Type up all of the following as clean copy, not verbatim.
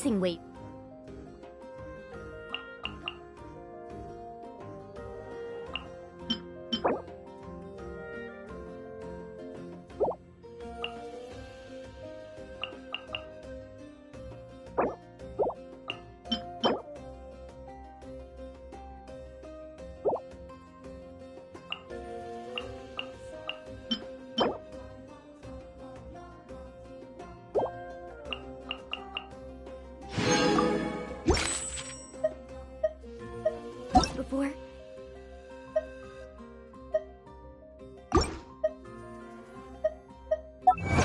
missing weight. Before.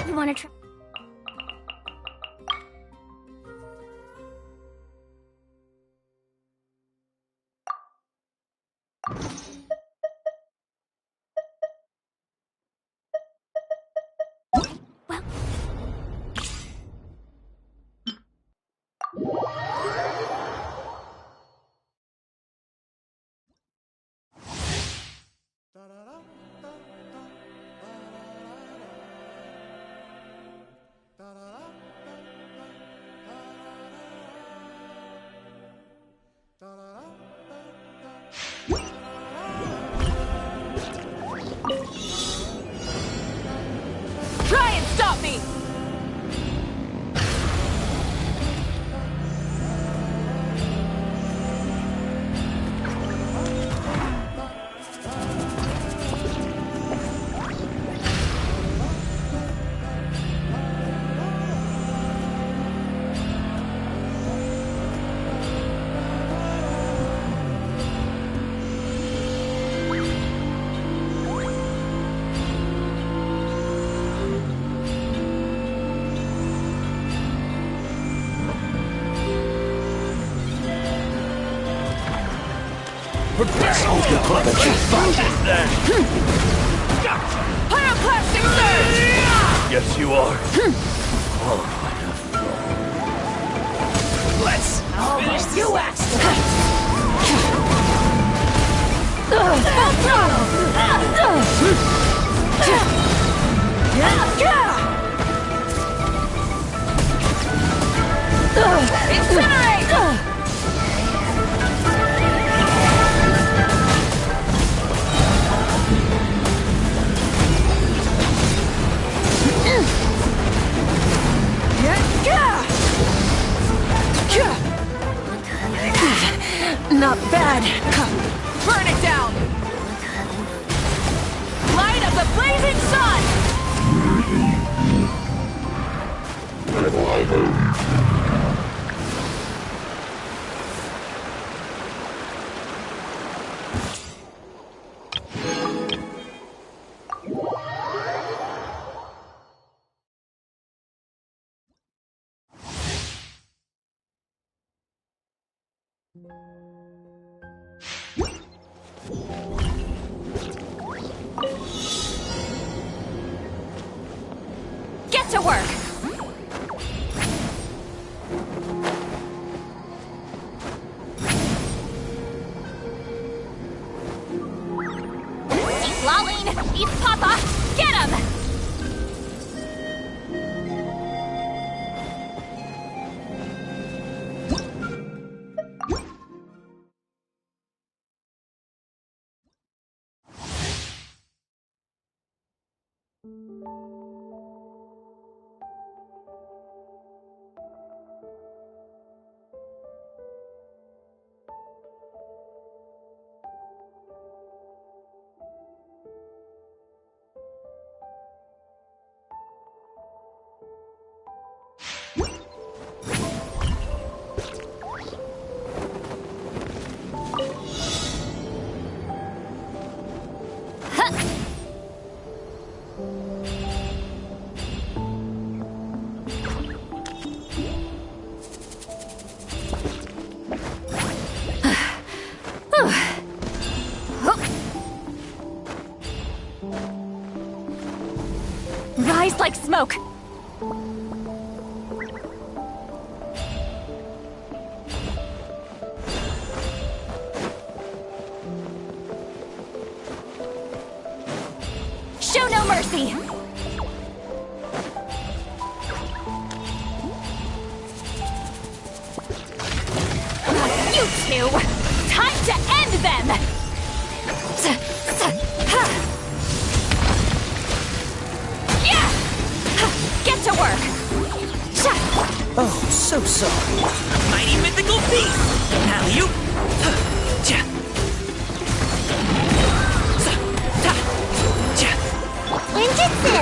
You want to try? Well. Try and stop me! Pyroclastic surge! Yes, you are. Let's finish you asked! Full throttle! Incinerate! Not bad. Burn it down! Light of the blazing sun! Get to work! Eat Laline! Eat Papa! Get him! Rise like smoke! Show no mercy! You two! Time to end them! Yeah! Get to work! Oh, so sorry. Mighty mythical beast! Alley-oop! Ninjutsu!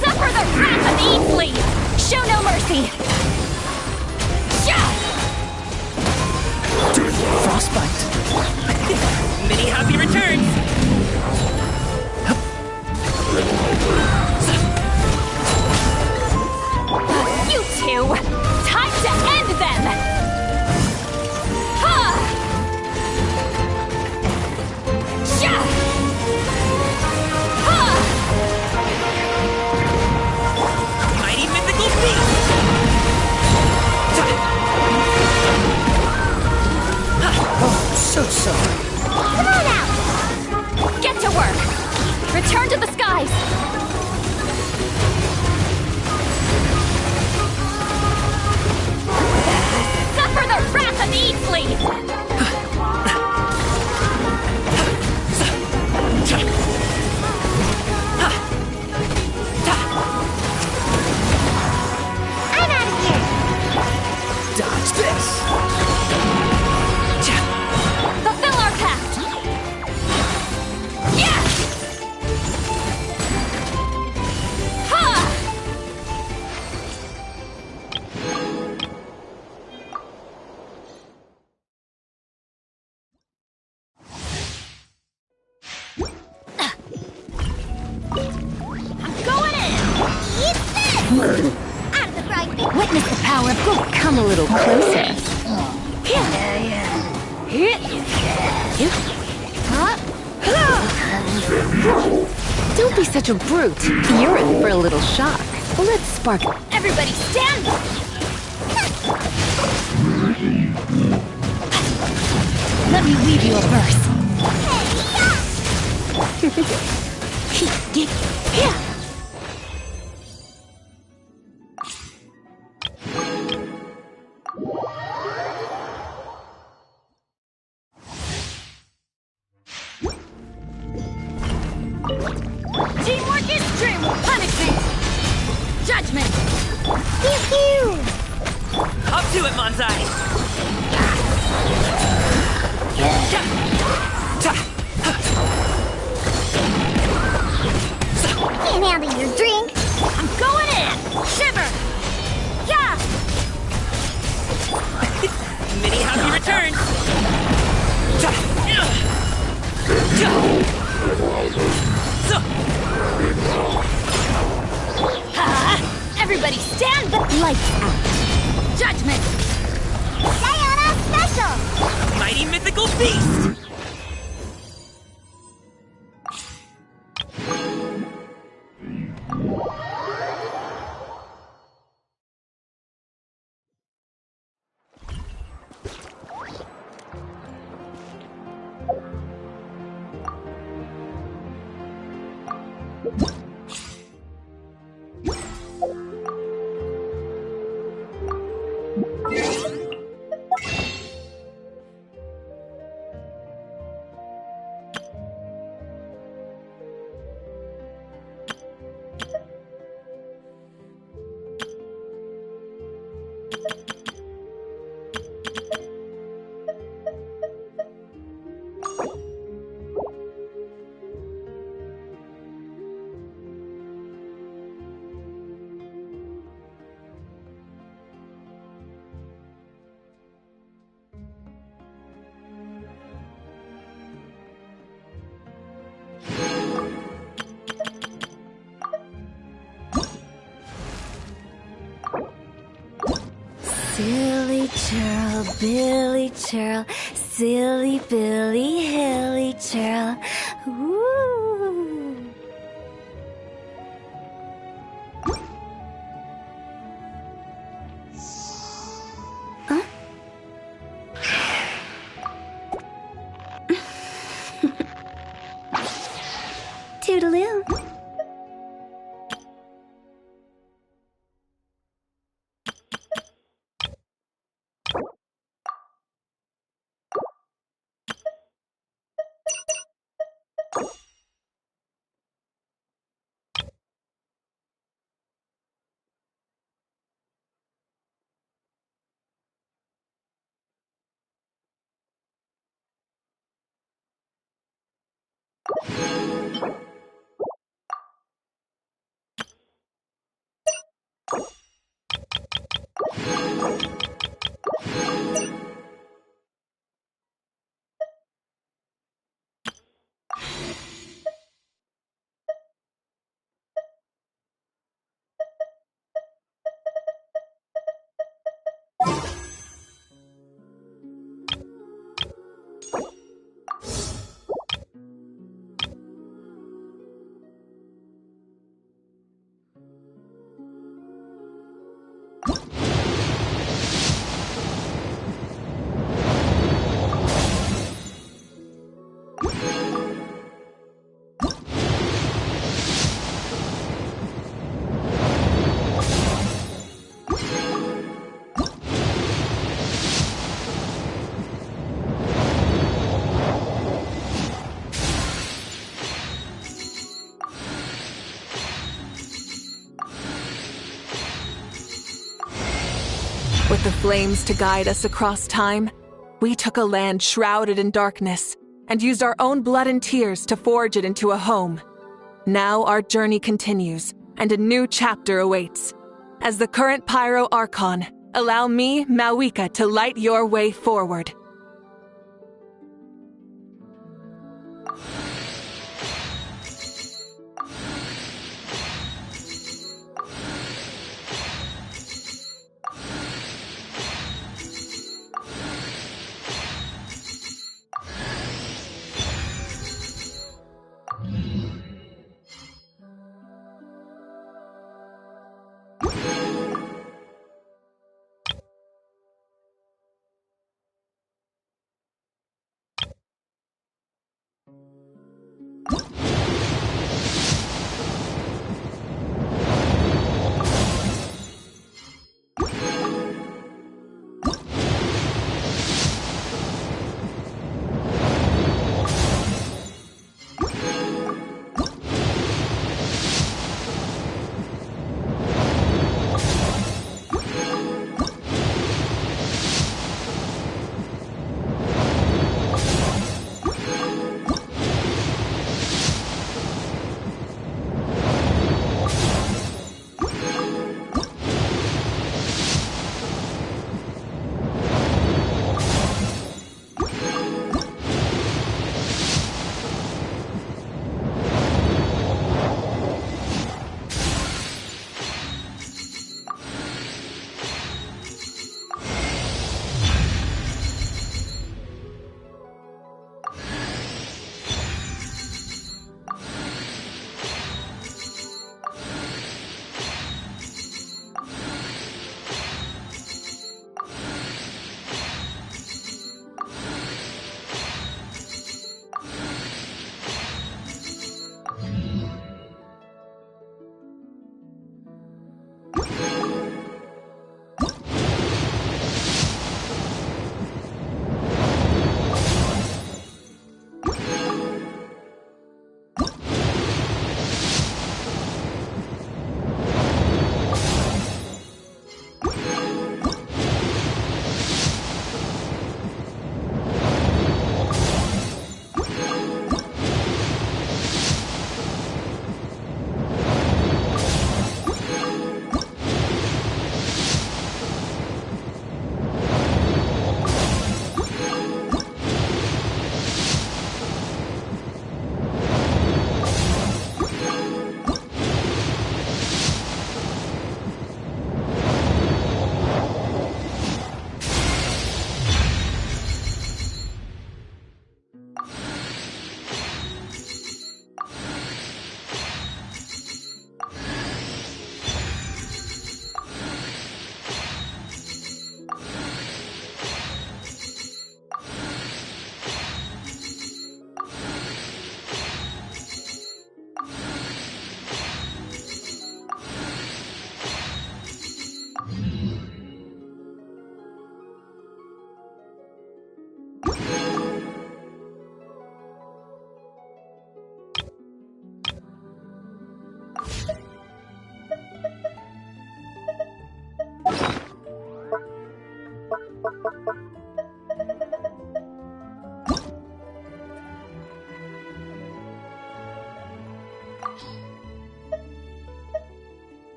Suffer the wrath of Easley! Show no mercy! Frostbite. Many happy returns! You two! Time to end them! Ha! Sha! Ha! Mighty mythical beast! Oh, so sorry. Come on out! Get to work! Return to the skies! Suffer the wrath of Easley! I'm out of here! Dodge this. Fulfill our pact! Yeah! Ha! I'm going in! Eat this! Out of the bright beam! Witness the power of good. Come a little closer. Don't be such a brute. You're in for a little shock. Let's spark. Everybody stand! Let me weave you a verse. Teamwork is true! Punishment! Judgment! Pew-pew! Up to it, Manzai! Can't handle your drink! I'm going in! Shiver! Yeah! Many happy returns! Everybody stand the lights out! Judgment! Sayonara special! Mighty mythical beast! Silly churl, Billy churl, silly Billy, hilly churl. Woo! Huh? Toodaloo. With the flames to guide us across time, we took a land shrouded in darkness and used our own blood and tears to forge it into a home. Now our journey continues, and a new chapter awaits. As the current Pyro Archon, allow me, Mawika, to light your way forward.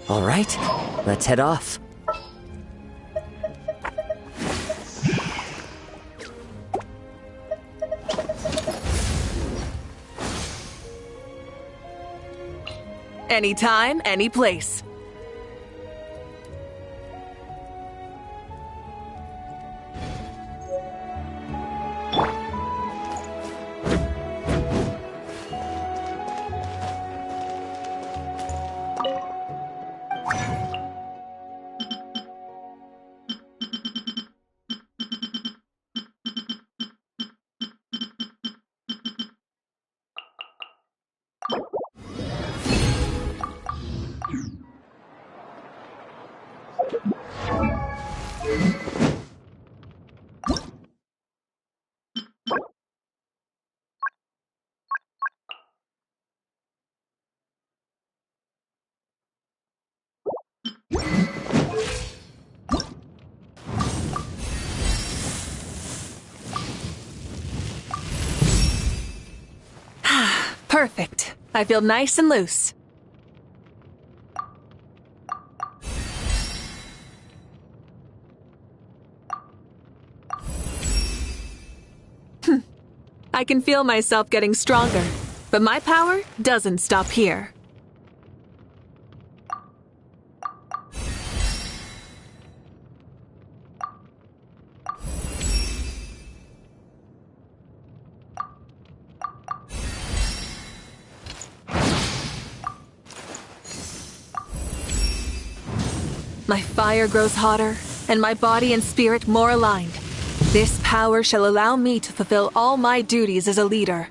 All right, let's head off. Anytime, any place. Perfect. I feel nice and loose. I can feel myself getting stronger, but my power doesn't stop here. My fire grows hotter, and my body and spirit more aligned. This power shall allow me to fulfill all my duties as a leader.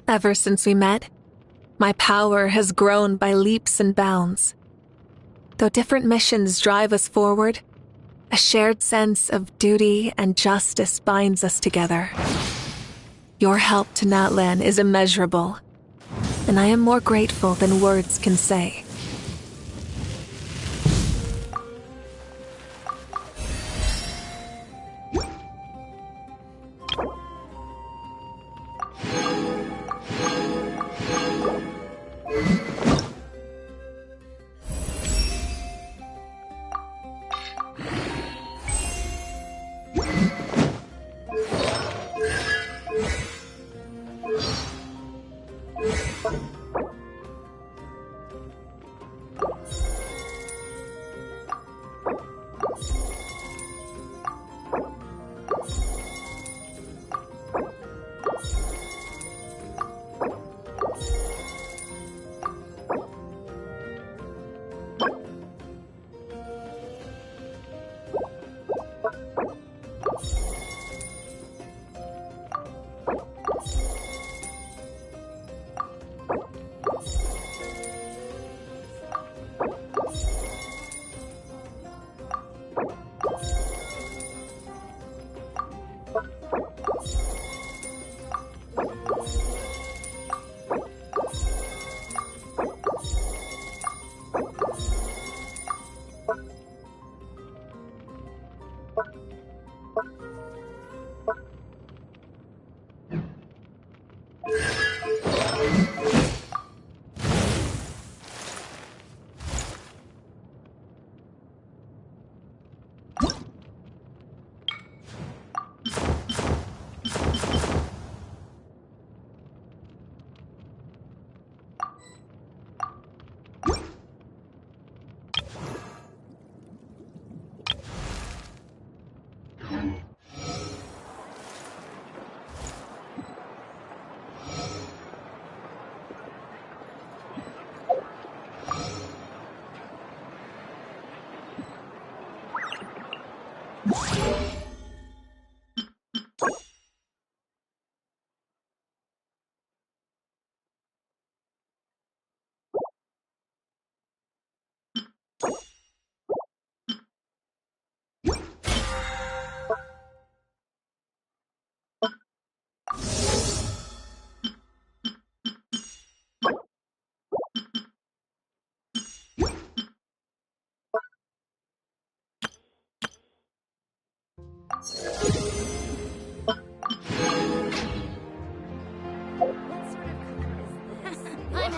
Ever since we met, my power has grown by leaps and bounds. Though different missions drive us forward, a shared sense of duty and justice binds us together. Your help to Natlan is immeasurable, and I am more grateful than words can say.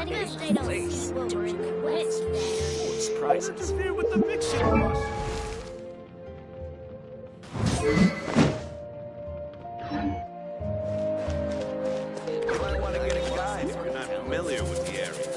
I guess they don't see what we're in the West there. Surprises. Interfere with the mixing rush. You might want to get a guide if you're not familiar with the area.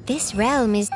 This realm is...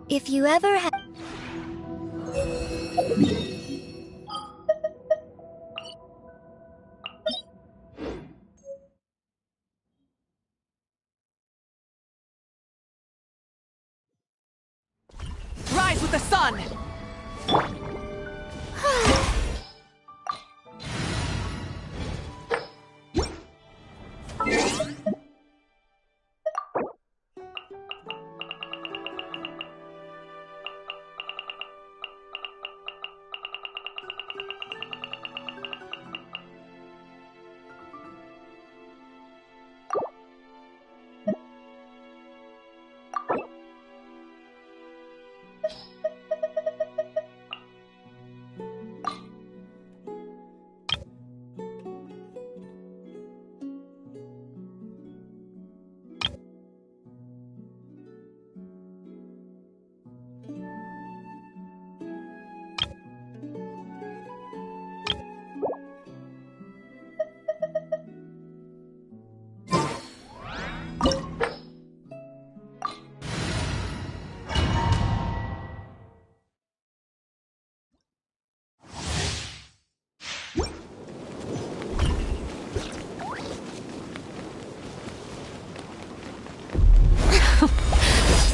If you ever have... Rise with the sun!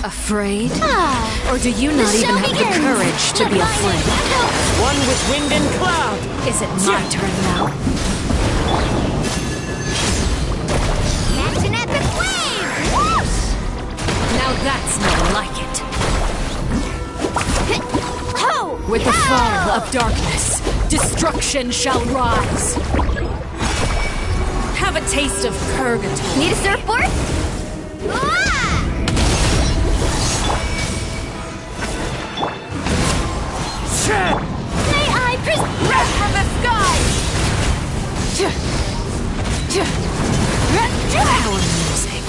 Afraid? Or do you not even have the courage to be afraid? One with wind and cloud. Is it my turn now? Catch an epic wave! Whoosh! Now that's more like it. Ho! With the fall of darkness, destruction shall rise. Have a taste of purgatory. Need a surfboard? Ah! May I breath from the sky! How amusing.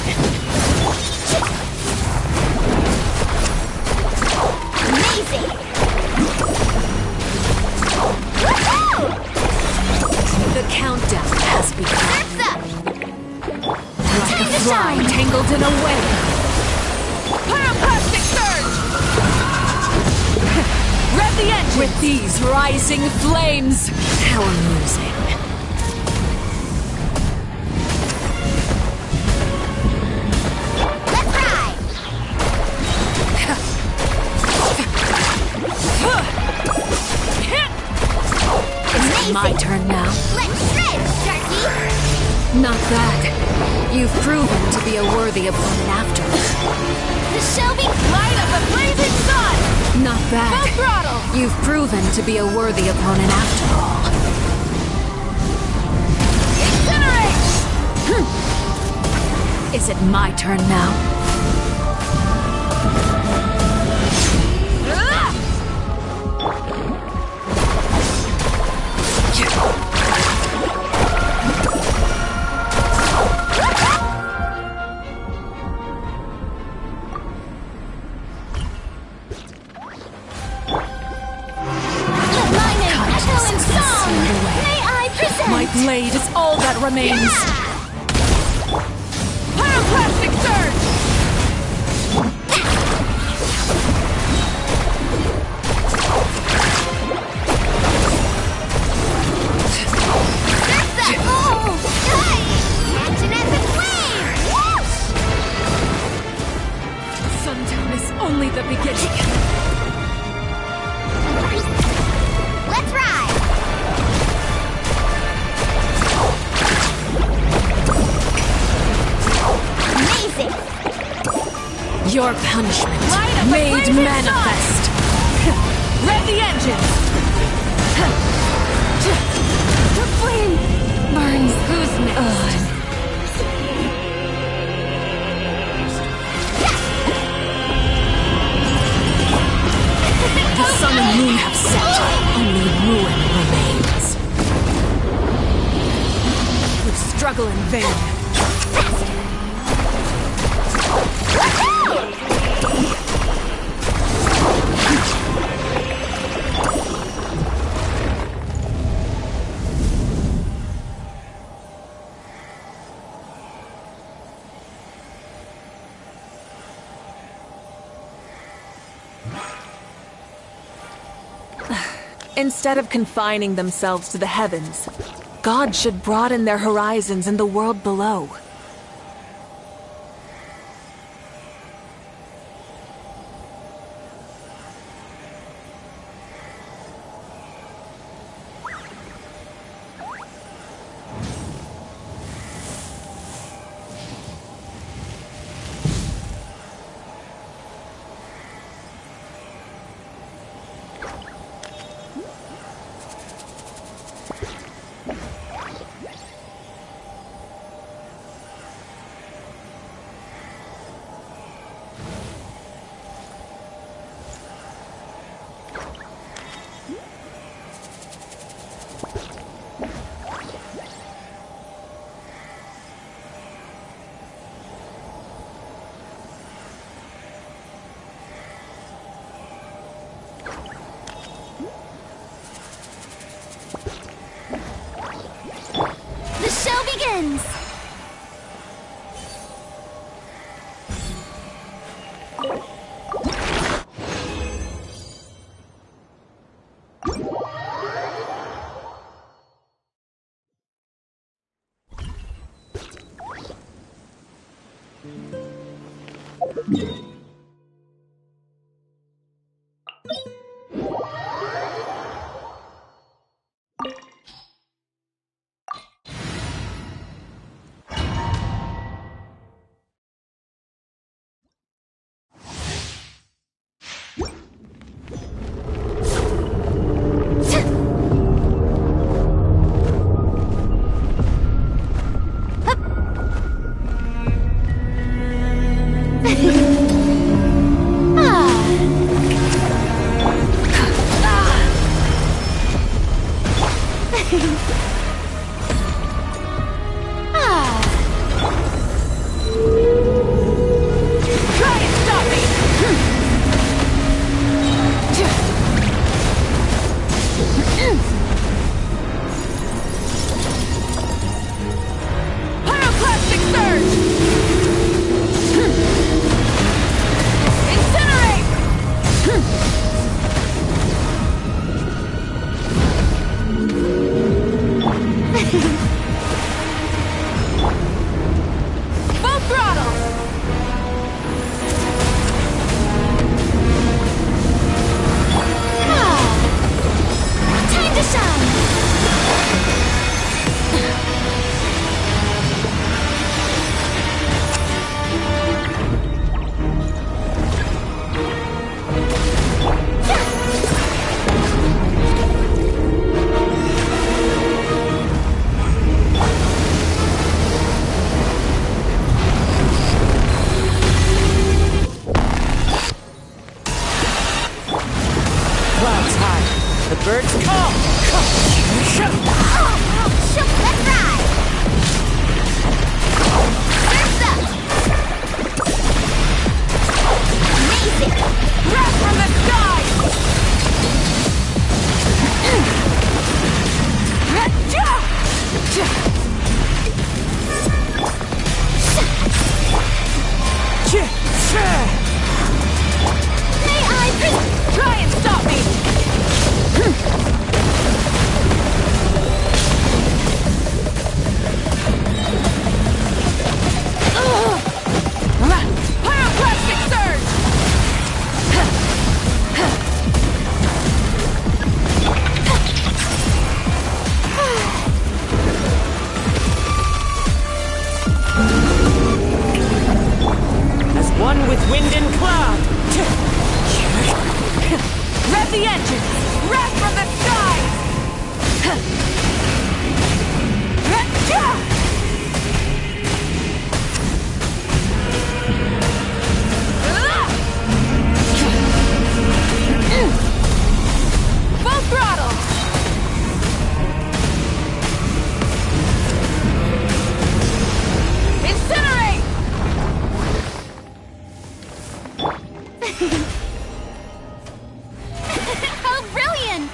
Amazing! Woohoo! The countdown has begun. Surf's up! Like Time a to fly shine. tangled in a web. Pyroclastic surge! Rev the engine! With these rising flames. How amusing. Let's ride! It's my turn now. Let's shred, Sharky! Not bad. You've proven to be a worthy opponent after all. The Shelby light of the blazing sun! Not bad. Full throttle! You've proven to be a worthy opponent after all. Incinerate! Is it my turn now? Ah! Let my name echo in song! May I present? My blade is all that remains. Pyroclastic surge! Surf's up! Oh! Hey! Catch an epic wave! Whoosh! Sundown is only the beginning. Let's ride! Amazing! Your punishment Light up the made blazing manifest. Rev the engine! The flame burns whose next? The sun and moon have set. Only ruin remains. Would struggle in vain. Instead of confining themselves to the heavens, gods should broaden their horizons in the world below. The show begins! Birds come! Let's ride! Surf's up! Amazing! Wrath from the sky! May I Try and stop me! Pyroclastic surge! As one with wind and cloud! Rev the engines! Wrath from the skies! Full throttle! Incinerate! How brilliant!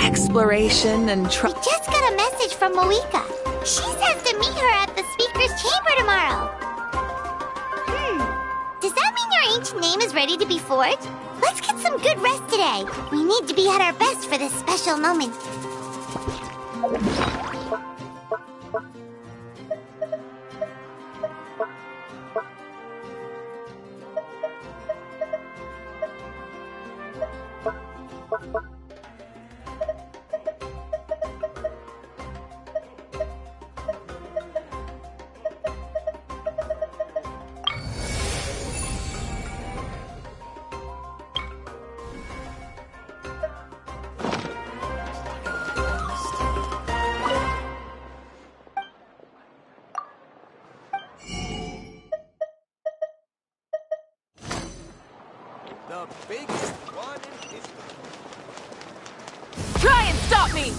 Exploration and We just got a message from Moika. She says to meet her at the speaker's chamber tomorrow. Does that mean your ancient name is ready to be forged? Let's get some good rest today. We need to be at our best for this special moment. The biggest one in history. try and stop me!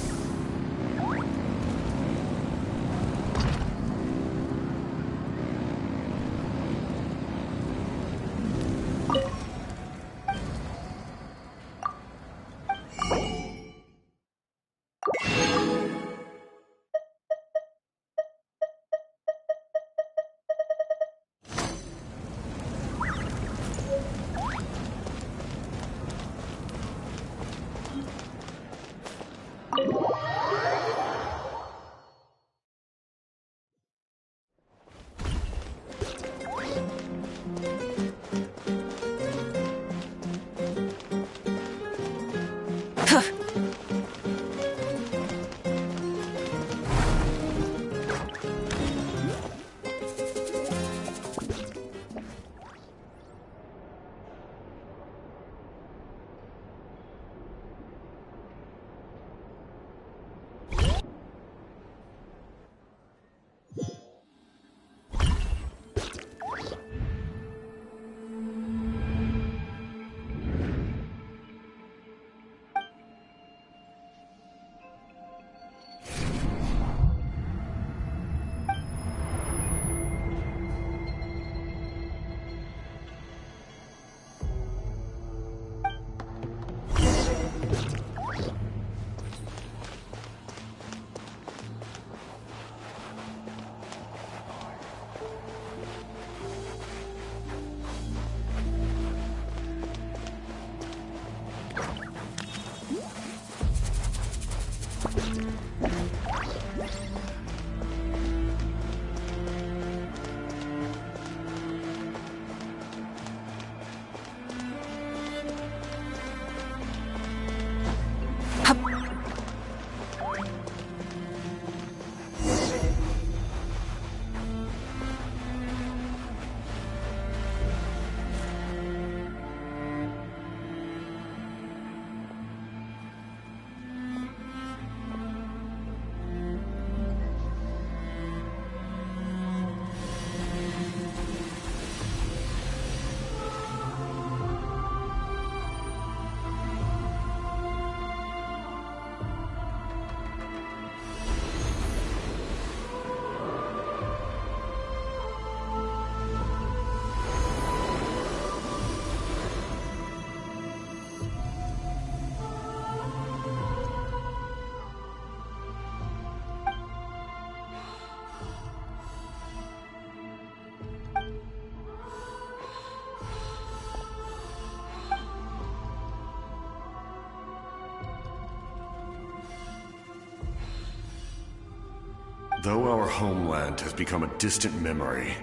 Though our homeland has become a distant memory,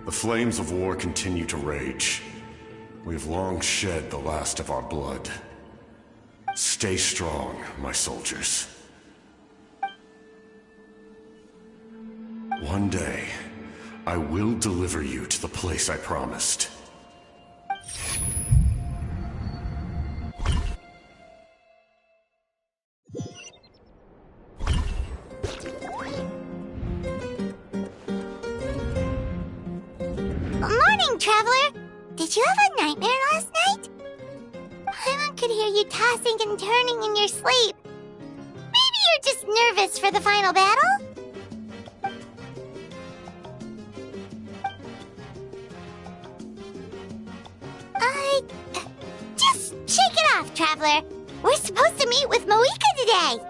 the flames of war continue to rage. We have long shed the last of our blood. Stay strong, my soldiers. One day, I will deliver you to the place I promised. Morning, Traveler! Did you have a nightmare last night? Paimon could hear you tossing and turning in your sleep. Maybe you're just nervous for the final battle? Just shake it off, Traveler. We're supposed to meet with Moika today.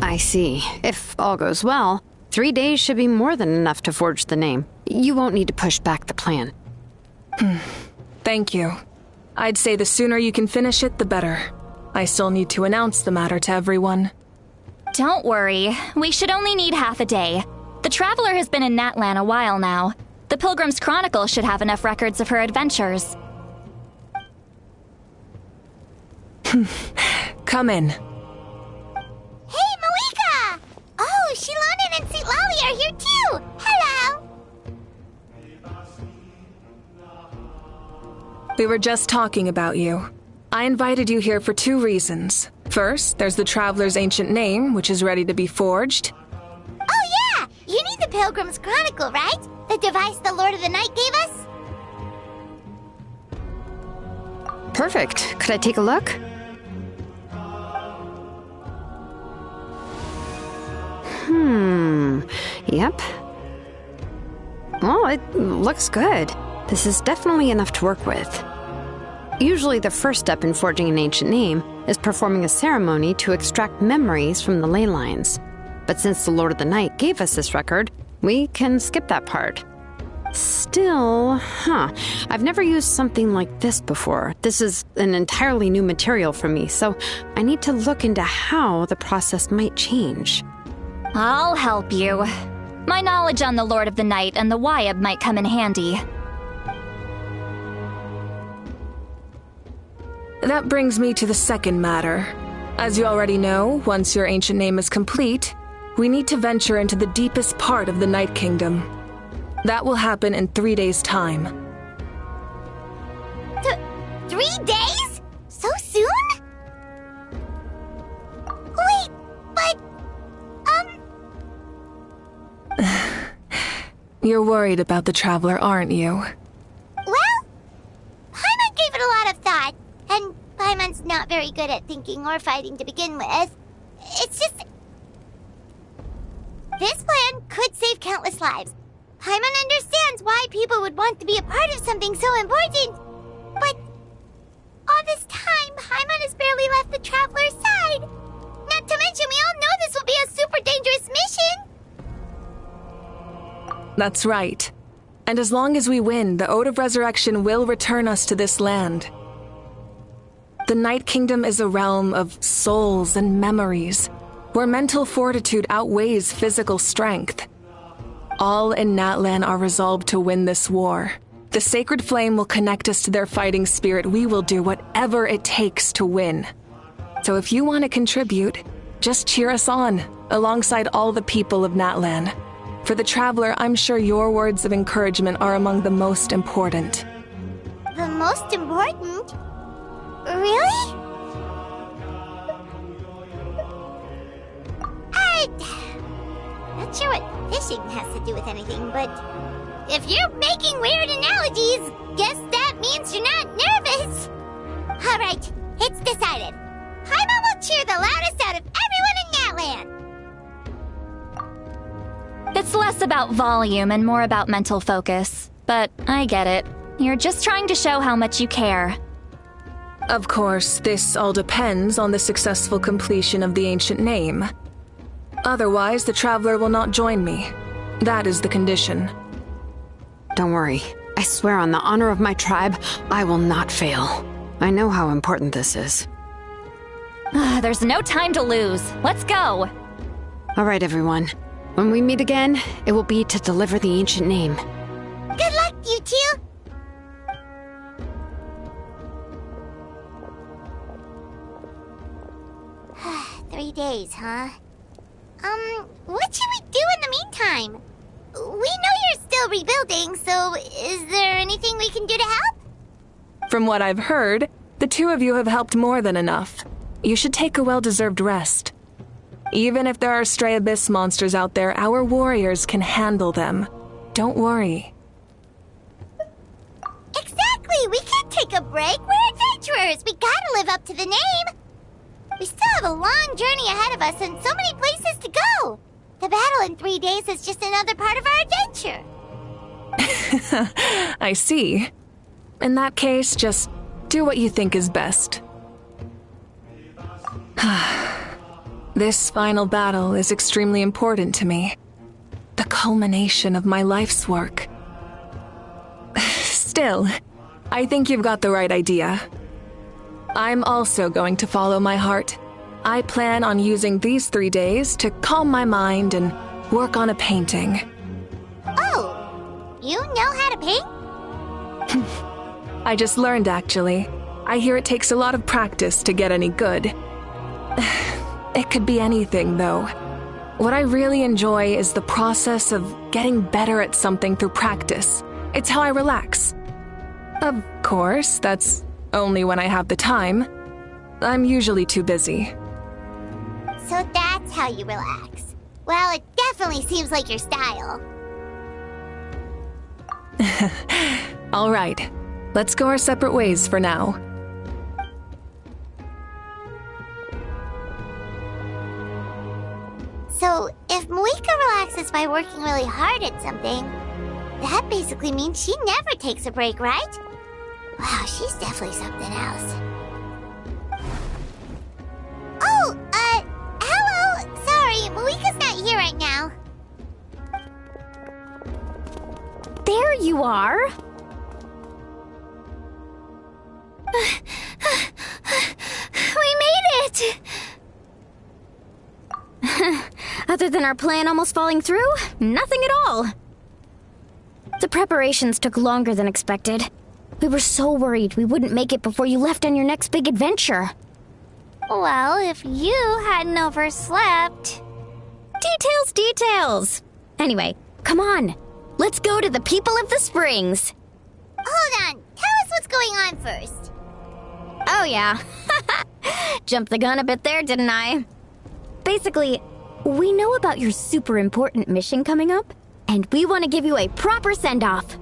I see. If all goes well, 3 days should be more than enough to forge the name. You won't need to push back the plan. Thank you. I'd say the sooner you can finish it, the better. I still need to announce the matter to everyone. Don't worry. We should only need half a day. The Traveler has been in Natlan a while now. The Pilgrim's Chronicle should have enough records of her adventures. Come in. Hey, Moika! Oh, Shilonen and St. Lolly are here too! Hello! We were just talking about you. I invited you here for 2 reasons. First, there's the Traveler's ancient name, which is ready to be forged. Oh yeah! You need the Pilgrim's Chronicle, right? The device the Lord of the Night gave us? Perfect. Could I take a look? Yep. Well, it looks good. This is definitely enough to work with. Usually the first step in forging an ancient name is performing a ceremony to extract memories from the ley lines. But since the Lord of the Night gave us this record, we can skip that part. Still, I've never used something like this before. This is an entirely new material for me, so I need to look into how the process might change. I'll help you. My knowledge on the Lord of the Night and the Wyab might come in handy. That brings me to the second matter. As you already know, once your ancient name is complete, we need to venture into the deepest part of the Night Kingdom. That will happen in 3 days' time. 3 days? So soon? Wait, but... You're worried about the Traveler, aren't you? Well, Paimon gave it a lot of thought, and Paimon's not very good at thinking or fighting to begin with. It's just... This plan could save countless lives. Paimon understands why people would want to be a part of something so important, but All this time, Paimon has barely left the Traveler's side. Not to mention, we all know this will be a super dangerous mission. That's right. And as long as we win, the Ode of Resurrection will return us to this land. The Night Kingdom is a realm of souls and memories, where mental fortitude outweighs physical strength. All in Natlan are resolved to win this war. The sacred flame will connect us to their fighting spirit. We will do whatever it takes to win. So if you want to contribute, just cheer us on, alongside all the people of Natlan. For the Traveler, I'm sure your words of encouragement are among the most important. The most important? Really? Not sure what fishing has to do with anything, but if you're making weird analogies, guess that means you're not nervous. All right, it's decided. Paimon will cheer the loudest out of everyone in Natlan. It's less about volume and more about mental focus. But I get it. You're just trying to show how much you care. Of course, this all depends on the successful completion of the ancient name. Otherwise, the Traveler will not join me. That is the condition. Don't worry. I swear on the honor of my tribe, I will not fail. I know how important this is. There's no time to lose. Let's go. All right, everyone. When we meet again, it will be to deliver the ancient name. Good luck, you two. Three days, huh? What should we do in the meantime? We know you're still rebuilding, so is there anything we can do to help? From what I've heard, the two of you have helped more than enough. You should take a well-deserved rest. Even if there are stray abyss monsters out there, our warriors can handle them. Don't worry. Exactly! We can't take a break. We're adventurers. We gotta live up to the name. We still have a long journey ahead of us and so many places to go. The battle in 3 days is just another part of our adventure. I see. In that case, just do what you think is best. This final battle is extremely important to me. The culmination of my life's work. Still, I think you've got the right idea. I'm also going to follow my heart. I plan on using these 3 days to calm my mind and work on a painting. Oh, you know how to paint? I just learned, actually. I hear it takes a lot of practice to get any good. It could be anything, though. What I really enjoy is the process of getting better at something through practice. It's how I relax. Of course, that's only when I have the time. I'm usually too busy. So that's how you relax. Well, it definitely seems like your style. All right, let's go our separate ways for now. So, if Moika relaxes by working really hard at something, that basically means she never takes a break, right? Wow, she's definitely something else. Oh, hello! Sorry, Moika's not here right now. There you are. We made it! Other than our plan almost falling through, nothing at all. The preparations took longer than expected. We were so worried we wouldn't make it before you left on your next big adventure. Well, if you hadn't overslept... Details! Anyway, come on. Let's go to the people of the springs. Hold on, tell us what's going on first. Oh yeah. Jumped the gun a bit there, didn't I? Basically, we know about your super important mission coming up, and we want to give you a proper send-off.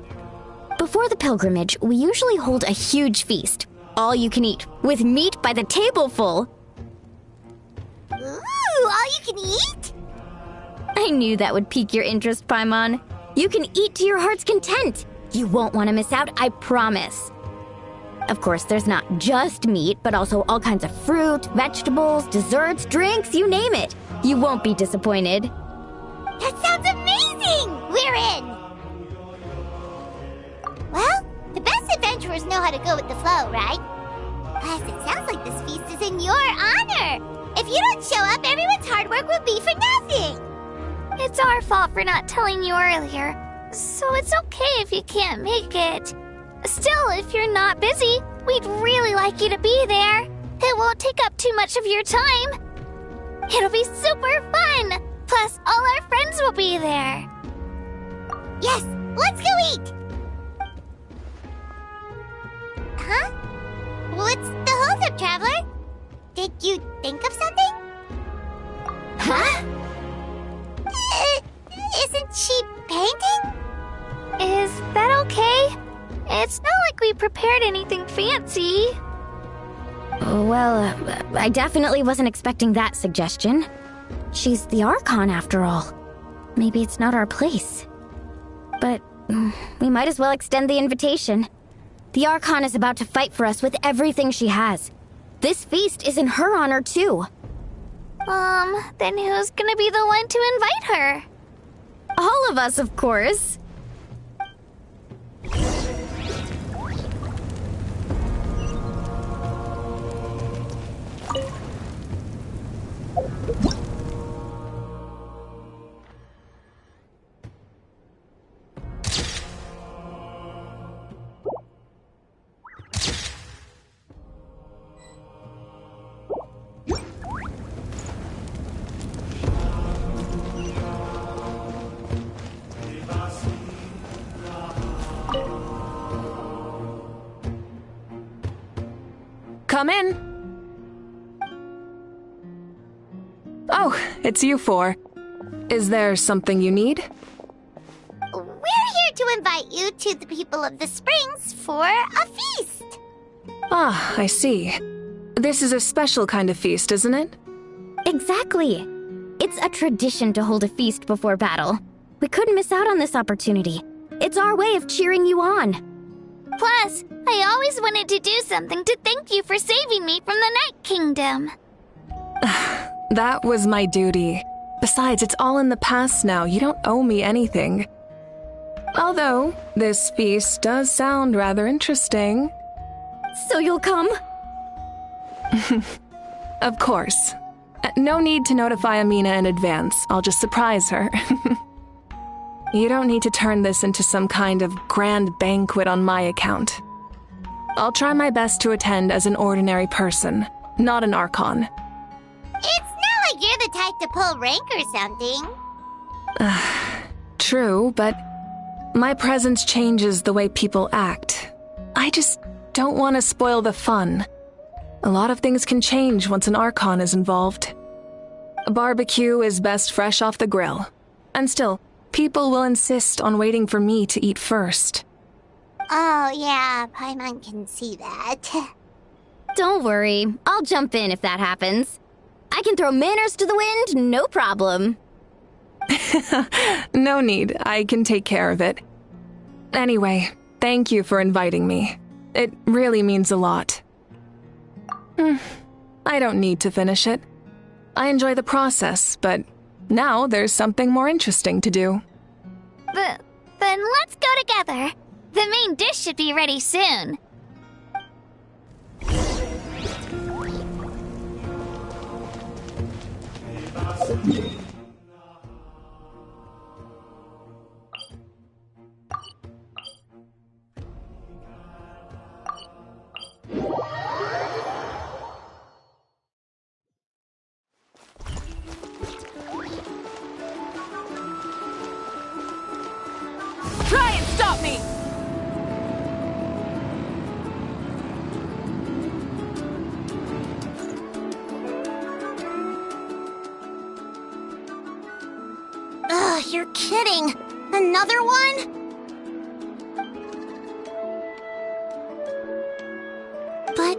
Before the pilgrimage, we usually hold a huge feast. All you can eat, with meat by the tableful. Ooh, all you can eat? I knew that would pique your interest, Paimon. You can eat to your heart's content. You won't want to miss out, I promise. Of course, there's not just meat, but also all kinds of fruit, vegetables, desserts, drinks, you name it. You won't be disappointed. That sounds amazing! We're in! Well, the best adventurers know how to go with the flow, right? Plus, it sounds like this feast is in your honor! If you don't show up, everyone's hard work will be for nothing! It's our fault for not telling you earlier, so it's okay if you can't make it. Still, if you're not busy, we'd really like you to be there. It won't take up too much of your time. It'll be super fun! Plus, all our friends will be there. Yes, let's go eat! Huh? What's the holdup, Traveler? Did you think of something? Huh? Isn't she painting? Is that okay? It's not like we prepared anything fancy. Well, I definitely wasn't expecting that suggestion. She's the Archon, after all. Maybe it's not our place. But we might as well extend the invitation. The Archon is about to fight for us with everything she has. This feast is in her honor, too. Then who's gonna be the one to invite her? All of us, of course. Come in. Oh, it's you four. Is there something you need? We're here to invite you to the people of the Springs for a feast. Ah, I see. This is a special kind of feast, isn't it? Exactly. It's a tradition to hold a feast before battle. We couldn't miss out on this opportunity. It's our way of cheering you on. Plus, I always wanted to do something to thank you for saving me from the Night Kingdom. That was my duty. Besides, it's all in the past now. You don't owe me anything. Although, this feast does sound rather interesting. So you'll come? Of course. No need to notify Amina in advance. I'll just surprise her. You don't need to turn this into some kind of grand banquet on my account. I'll try my best to attend as an ordinary person, not an Archon. It's not like you're the type to pull rank or something. True, but my presence changes the way people act. I just don't want to spoil the fun. A lot of things can change once an Archon is involved. A barbecue is best fresh off the grill. And still, people will insist on waiting for me to eat first. Oh, yeah, Paimon can see that. Don't worry. I'll jump in if that happens. I can throw manners to the wind, no problem. No need. I can take care of it. Anyway, thank you for inviting me. It really means a lot. I don't need to finish it. I enjoy the process, but now there's something more interesting to do. Then let's go together. The main dish should be ready soon. Try and stop me! Ugh, you're kidding. Another one? But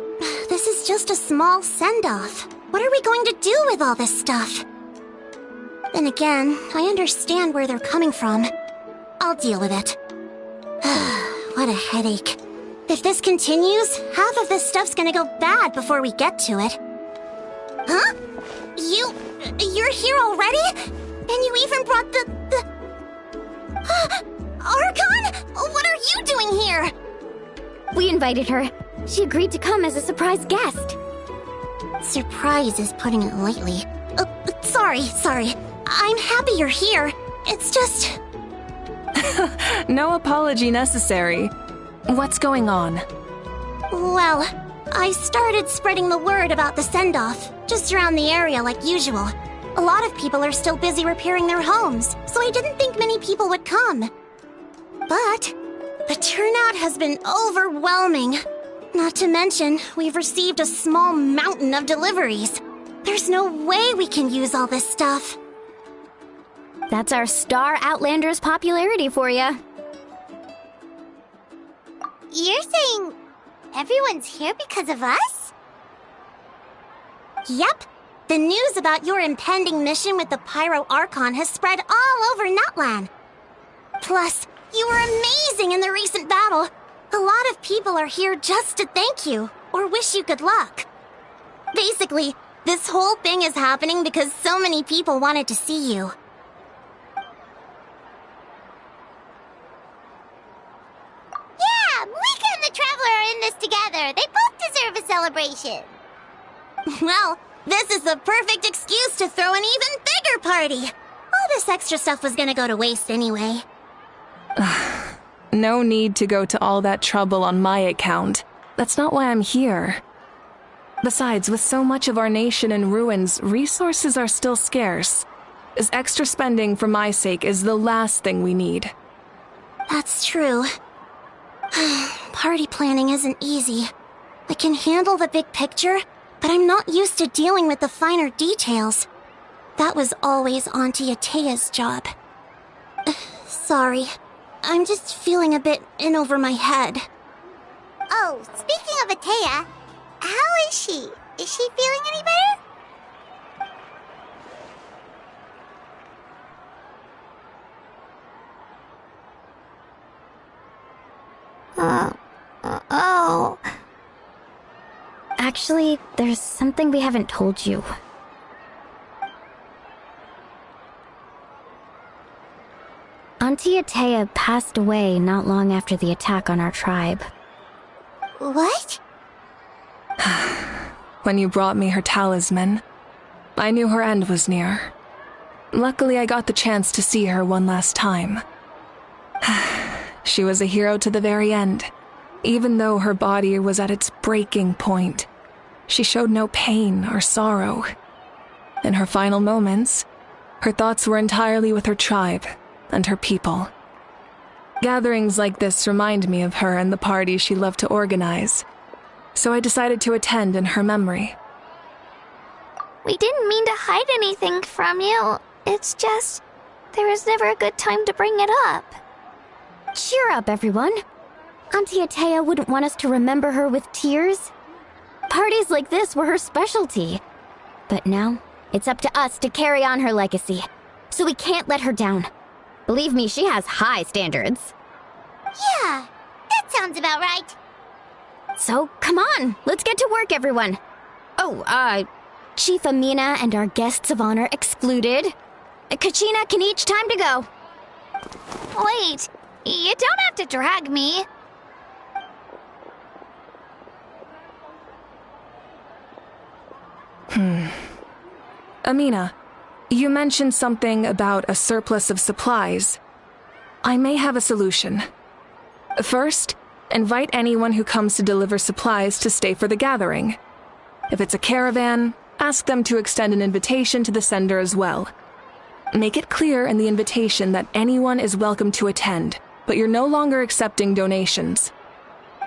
this is just a small send-off. What are we going to do with all this stuff? Then again, I understand where they're coming from. I'll deal with it. What a headache. If this continues, half of this stuff's gonna go bad before we get to it. Huh? You're here already? And you even brought the... Archon? What are you doing here? We invited her. She agreed to come as a surprise guest. Surprise is putting it lightly. Sorry. I'm happy you're here. It's just... No apology necessary. What's going on? Well, I started spreading the word about the send-off, just around the area like usual. A lot of people are still busy repairing their homes, so I didn't think many people would come. But the turnout has been overwhelming. Not to mention, we've received a small mountain of deliveries. There's no way we can use all this stuff. That's our Star Outlander's popularity for you. You're saying everyone's here because of us? Yep. The news about your impending mission with the Pyro Archon has spread all over Nutland. Plus, you were amazing in the recent battle. A lot of people are here just to thank you, or wish you good luck. Basically, this whole thing is happening because so many people wanted to see you. Yeah, Mika and the Traveler are in this together. They both deserve a celebration. Well, this is the perfect excuse to throw an even bigger party. All this extra stuff was gonna go to waste anyway. No need to go to all that trouble on my account. That's not why I'm here. Besides, with so much of our nation in ruins, resources are still scarce. This extra spending for my sake is the last thing we need. That's true. Party planning isn't easy. I can handle the big picture, but I'm not used to dealing with the finer details. That was always Auntie Atea's job. Sorry. I'm just feeling a bit in over my head. Oh, speaking of Atea, how is she? Is she feeling any better? Oh. Actually, there's something we haven't told you. Auntie Atea passed away not long after the attack on our tribe. What? When you brought me her talisman, I knew her end was near. Luckily, I got the chance to see her one last time. She was a hero to the very end. Even though her body was at its breaking point, she showed no pain or sorrow. In her final moments, her thoughts were entirely with her tribe and her people. Gatherings like this remind me of her and the parties she loved to organize, so I decided to attend in her memory. We didn't mean to hide anything from you. It's just, there was never a good time to bring it up. Cheer up, everyone. Auntie Atea wouldn't want us to remember her with tears. Parties like this were her specialty. But now, it's up to us to carry on her legacy, so we can't let her down. Believe me, she has high standards. Yeah, that sounds about right. So, come on, let's get to work, everyone. Oh, Chief Amina and our guests of honor excluded. Kachina can each time to go. Wait, you don't have to drag me. Amina, you mentioned something about a surplus of supplies. I may have a solution. First, invite anyone who comes to deliver supplies to stay for the gathering. If it's a caravan, ask them to extend an invitation to the sender as well. Make it clear in the invitation that anyone is welcome to attend, but you're no longer accepting donations.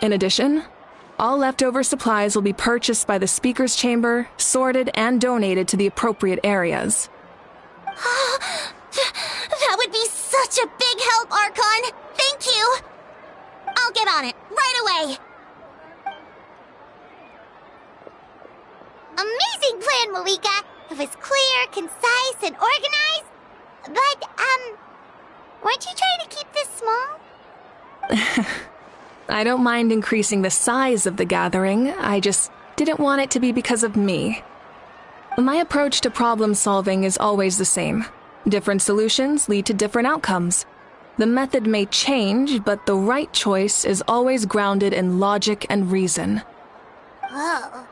In addition, all leftover supplies will be purchased by the speaker's chamber, sorted, and donated to the appropriate areas. That would be such a big help, Archon! Thank you! I'll get on it, right away! Amazing plan, Malika! It was clear, concise, and organized. But, weren't you trying to keep this small? I don't mind increasing the size of the gathering, I just didn't want it to be because of me. My approach to problem solving is always the same. Different solutions lead to different outcomes. The method may change, but the right choice is always grounded in logic and reason. Whoa.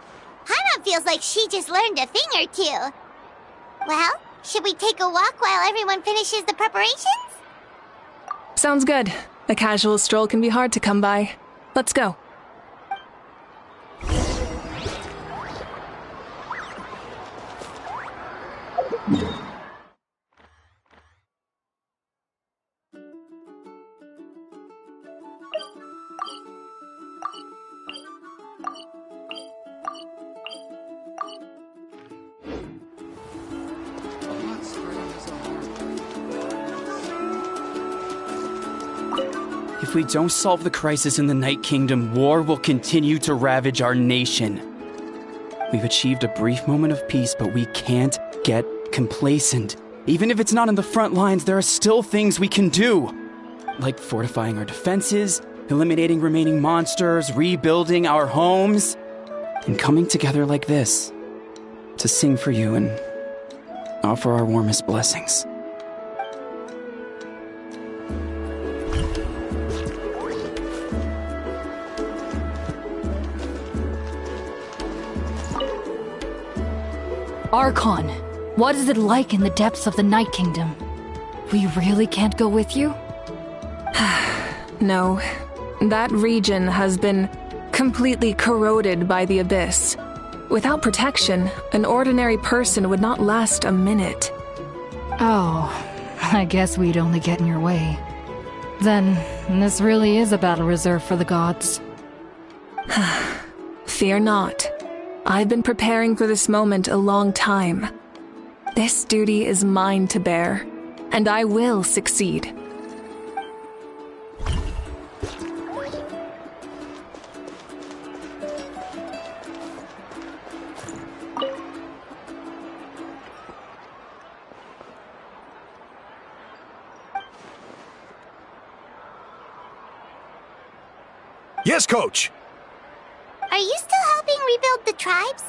Hana feels like she just learned a thing or two. Well, should we take a walk while everyone finishes the preparations? Sounds good. A casual stroll can be hard to come by. Let's go. If we don't solve the crisis in the Night Kingdom, war will continue to ravage our nation. We've achieved a brief moment of peace, but we can't get complacent. Even if it's not in the front lines, there are still things we can do. Like fortifying our defenses, eliminating remaining monsters, rebuilding our homes, and coming together like this to sing for you and offer our warmest blessings. Archon, what is it like in the depths of the Night Kingdom? We really can't go with you? No. That region has been completely corroded by the Abyss. Without protection, an ordinary person would not last a minute. Oh, I guess we'd only get in your way. Then, this really is a battle reserved for the gods. Fear not. I've been preparing for this moment a long time. This duty is mine to bear, and I will succeed. Yes, Coach! Are you still helping rebuild the tribes?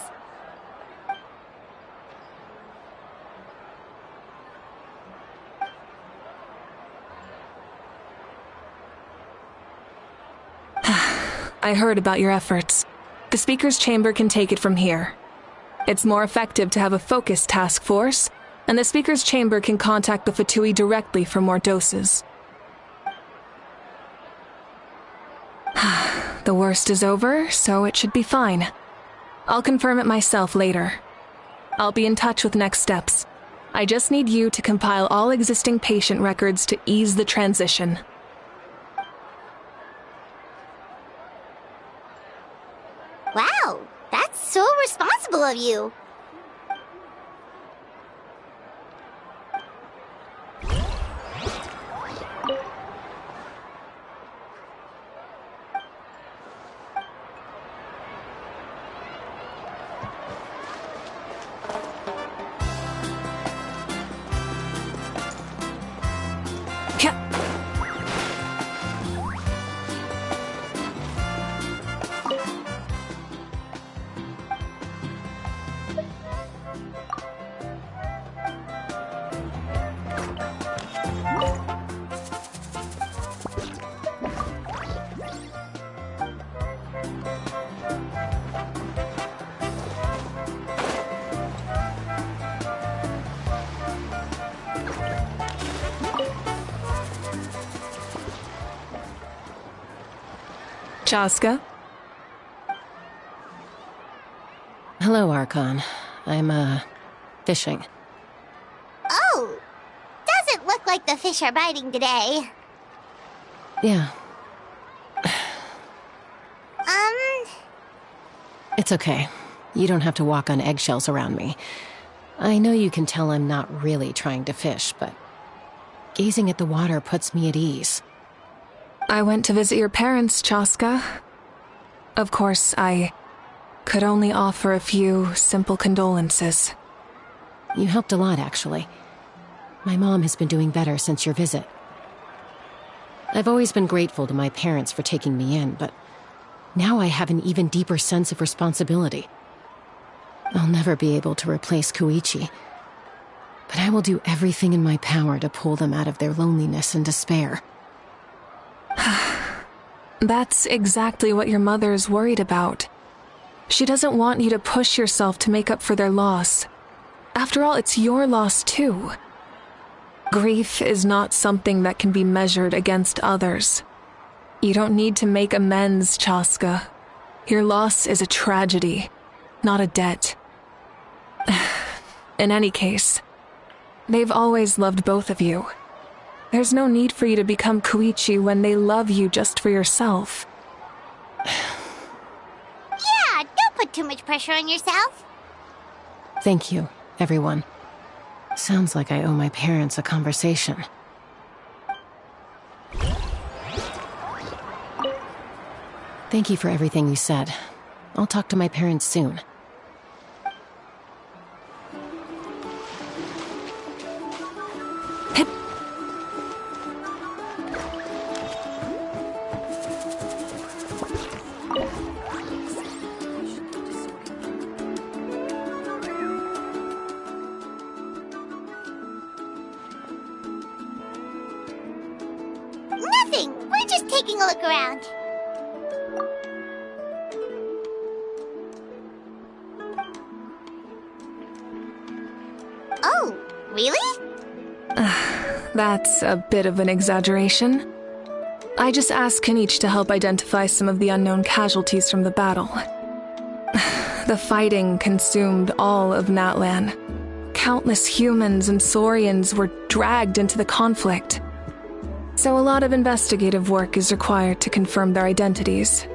I heard about your efforts. The Speaker's Chamber can take it from here. It's more effective to have a focused task force, and the Speaker's Chamber can contact the Fatui directly for more doses. The worst is over, so it should be fine. I'll confirm it myself later. I'll be in touch with next steps. I just need you to compile all existing patient records to ease the transition. Wow, that's so responsible of you. Chaska? Hello, Archon. I'm, fishing. Oh! Doesn't look like the fish are biting today. Yeah. It's okay. You don't have to walk on eggshells around me. I know you can tell I'm not really trying to fish, but gazing at the water puts me at ease. I went to visit your parents, Chaska. Of course, I could only offer a few simple condolences. You helped a lot, actually. My mom has been doing better since your visit. I've always been grateful to my parents for taking me in, but now I have an even deeper sense of responsibility. I'll never be able to replace Koichi, but I will do everything in my power to pull them out of their loneliness and despair. That's exactly what your mother is worried about. She doesn't want you to push yourself to make up for their loss. After all, it's your loss too. Grief is not something that can be measured against others. You don't need to make amends, Chaska. Your loss is a tragedy, not a debt. In any case, they've always loved both of you. There's no need for you to become Koichi when they love you just for yourself. Yeah, don't put too much pressure on yourself. Thank you, everyone. Sounds like I owe my parents a conversation. Thank you for everything you said. I'll talk to my parents soon. Nothing. We're just taking a look around. Oh, really? That's a bit of an exaggeration. I just asked Kanich to help identify some of the unknown casualties from the battle. The fighting consumed all of Natlan. Countless humans and Saurians were dragged into the conflict. So a lot of investigative work is required to confirm their identities.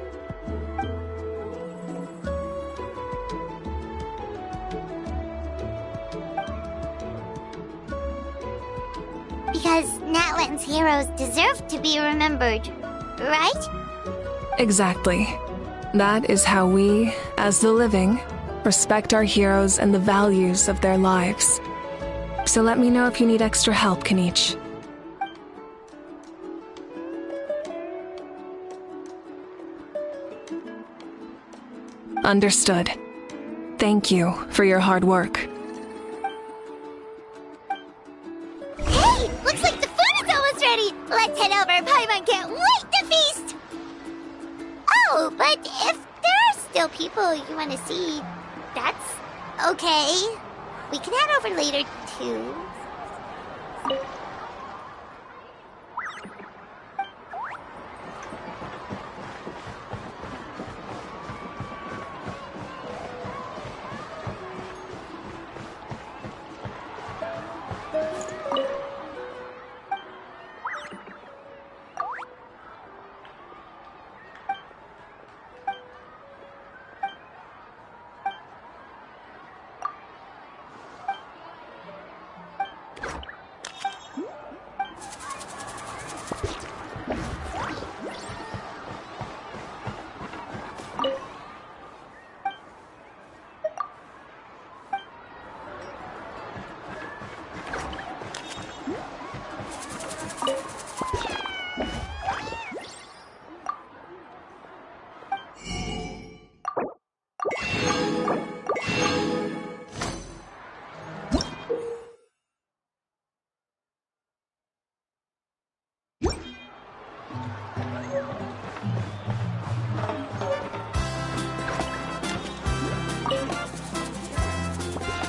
Because Natlan's heroes deserve to be remembered, right? Exactly. That is how we, as the living, respect our heroes and the values of their lives. So let me know if you need extra help, Kanich. Understood. Thank you for your hard work. Hey, looks like the food is almost ready. Let's head over. Paimon can't wait to feast. Oh, but if there are still people you want to see, that's okay. We can head over later, too.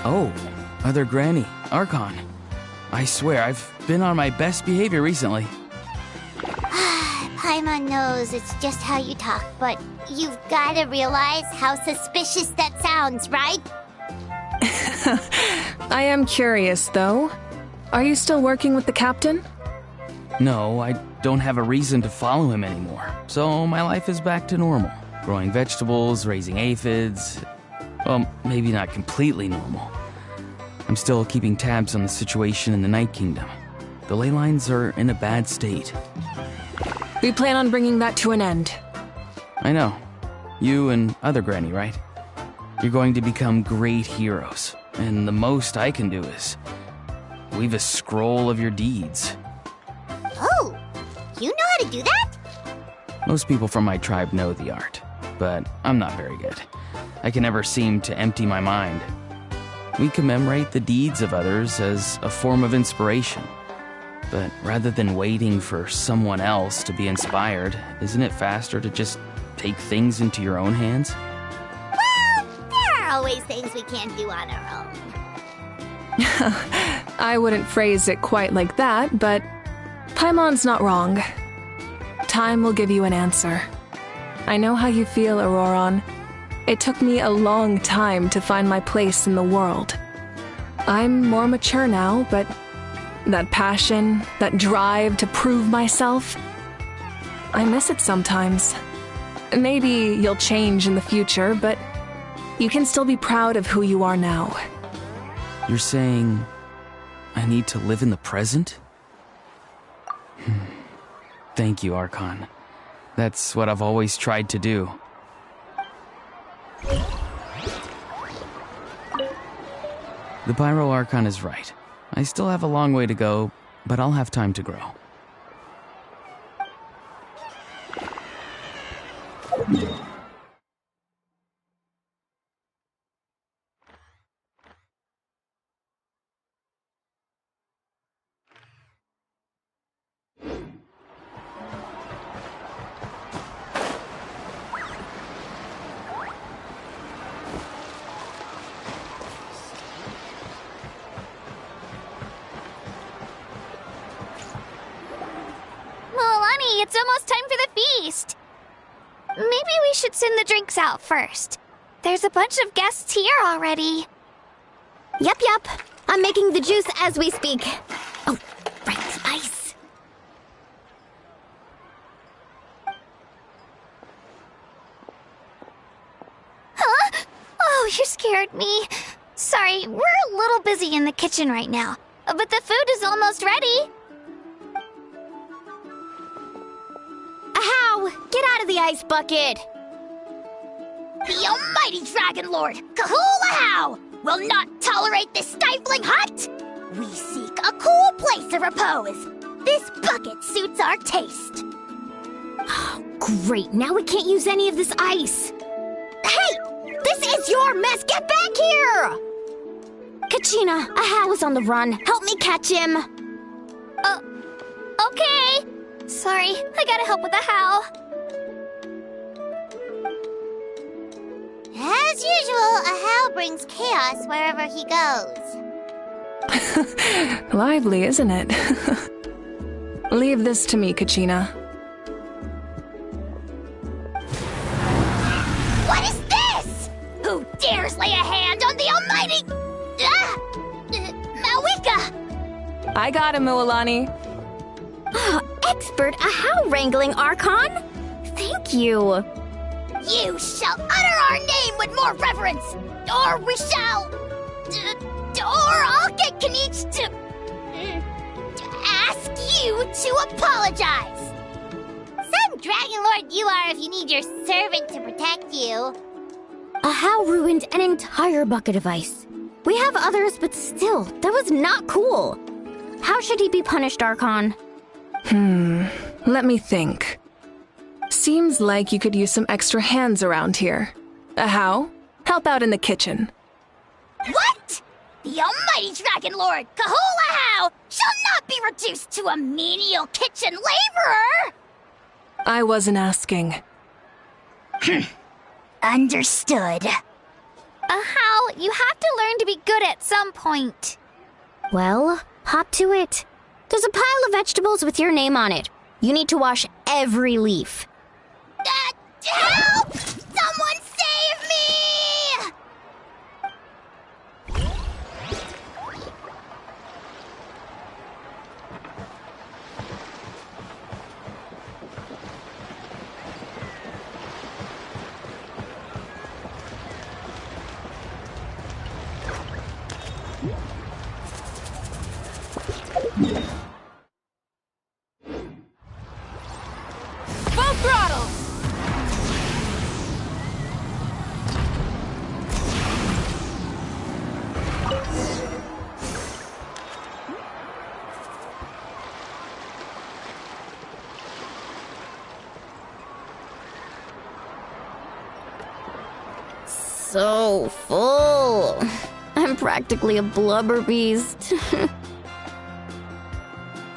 Oh, Other Granny, Archon. I swear, I've been on my best behavior recently. Paimon knows it's just how you talk, but you've gotta realize how suspicious that sounds, right? I am curious, though. Are you still working with the captain? No, I don't have a reason to follow him anymore, so my life is back to normal. Growing vegetables, raising aphids. Well, maybe not completely normal. I'm still keeping tabs on the situation in the Night Kingdom. The ley lines are in a bad state. We plan on bringing that to an end. I know. You and Other Granny, right? You're going to become great heroes, and the most I can do is weave a scroll of your deeds. Oh, You know how to do that? Most people from my tribe know the art, but I'm not very good. I can never seem to empty my mind. We commemorate the deeds of others as a form of inspiration. But rather than waiting for someone else to be inspired, isn't it faster to just take things into your own hands? Well, there are always things we can't do on our own. I wouldn't phrase it quite like that, but Paimon's not wrong. Time will give you an answer. I know how you feel, Auroron. It took me a long time to find my place in the world. I'm more mature now, but that passion, that drive to prove myself, I miss it sometimes. Maybe you'll change in the future, but you can still be proud of who you are now. You're saying I need to live in the present? Thank you, Archon. That's what I've always tried to do. The Pyro Archon is right. I still have a long way to go, but I'll have time to grow. It's almost time for the feast. Maybe we should send the drinks out first. There's a bunch of guests here already. Yep. I'm making the juice as we speak. Oh, right, ice. Huh? Oh, you scared me. Sorry, we're a little busy in the kitchen right now, but the food is almost ready. Ahow! Get out of the ice bucket! The almighty Dragon Lord, Kahul-Ahow, will not tolerate this stifling hut! We seek a cool place of repose. This bucket suits our taste. Oh, great, now we can't use any of this ice. Hey! This is your mess! Get back here! Kachina, Ahow is on the run. Help me catch him. Okay. Sorry, I gotta help with the how. As usual, Ahow brings chaos wherever he goes. Lively, isn't it? Leave this to me, Kachina. What is this? Who dares lay a hand on the almighty... Mawika! I got him, Mualani. Expert Ahow wrangling, Archon. Thank you. You shall utter our name with more reverence, or we shall... or I'll get Kanich to ask you to apologize. Some Dragon Lord you are if you need your servant to protect you. Ahow ruined an entire bucket of ice. We have others, but still, that was not cool. How should he be punished, Archon? Let me think. Seems like you could use some extra hands around here. Ahow, help out in the kitchen. What? The almighty Dragon Lord, Kahul-Ahow, shall not be reduced to a menial kitchen laborer! I wasn't asking. Understood. Ahow, you have to learn to be good at some point. Well, hop to it. There's a pile of vegetables with your name on it. You need to wash every leaf. Help! Someone save me! Full throttle! so full. I'm practically a blubber beast.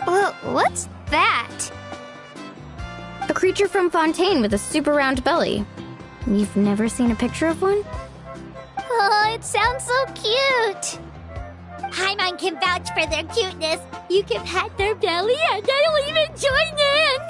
Well, what's that? A creature from Fontaine with a super round belly. You've never seen a picture of one? Oh, it sounds so cute. Paimon can vouch for their cuteness. You can pat their belly and I'll even join in!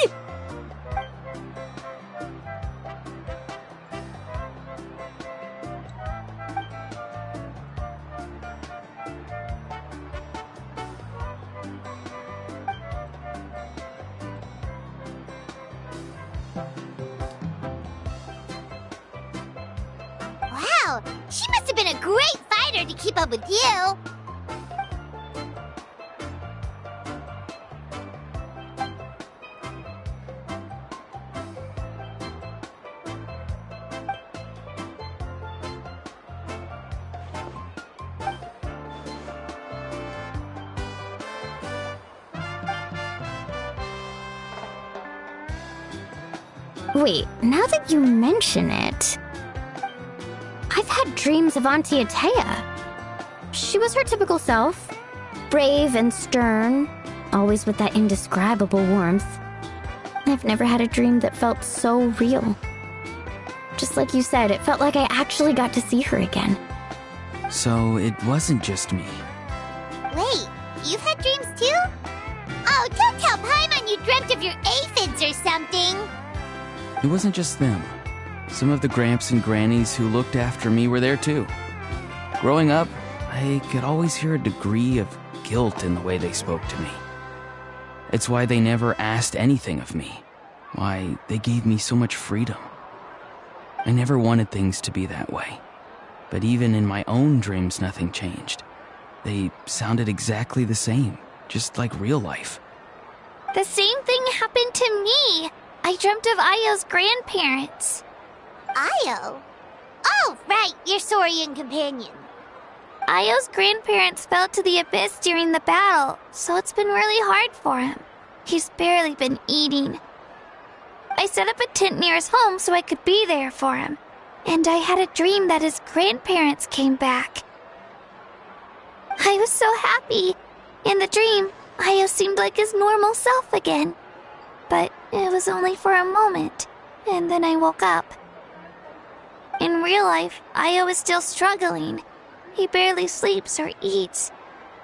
Wow, she must have been a great fighter to keep up with you. Wait, now that you mention it, I've had dreams of Auntie Atea. She was her typical self, brave and stern, always with that indescribable warmth. I've never had a dream that felt so real. Just like you said, it felt like I actually got to see her again. So it wasn't just me. Wait, you've had dreams too? Oh, don't tell Paimon you dreamt of your aphids or something. It wasn't just them. Some of the Gramps and Grannies who looked after me were there too. Growing up, I could always hear a degree of guilt in the way they spoke to me. It's why they never asked anything of me. Why they gave me so much freedom. I never wanted things to be that way. But even in my own dreams, nothing changed. They sounded exactly the same, just like real life. The same thing happened to me. I dreamt of Ayo's grandparents. Ayo? Oh, right, your Saurian companion. Ayo's grandparents fell to the abyss during the battle, so it's been really hard for him. He's barely been eating. I set up a tent near his home so I could be there for him. And I had a dream that his grandparents came back. I was so happy. In the dream, Ayo seemed like his normal self again. But it was only for a moment, and then I woke up. In real life, Ayo is still struggling. He barely sleeps or eats.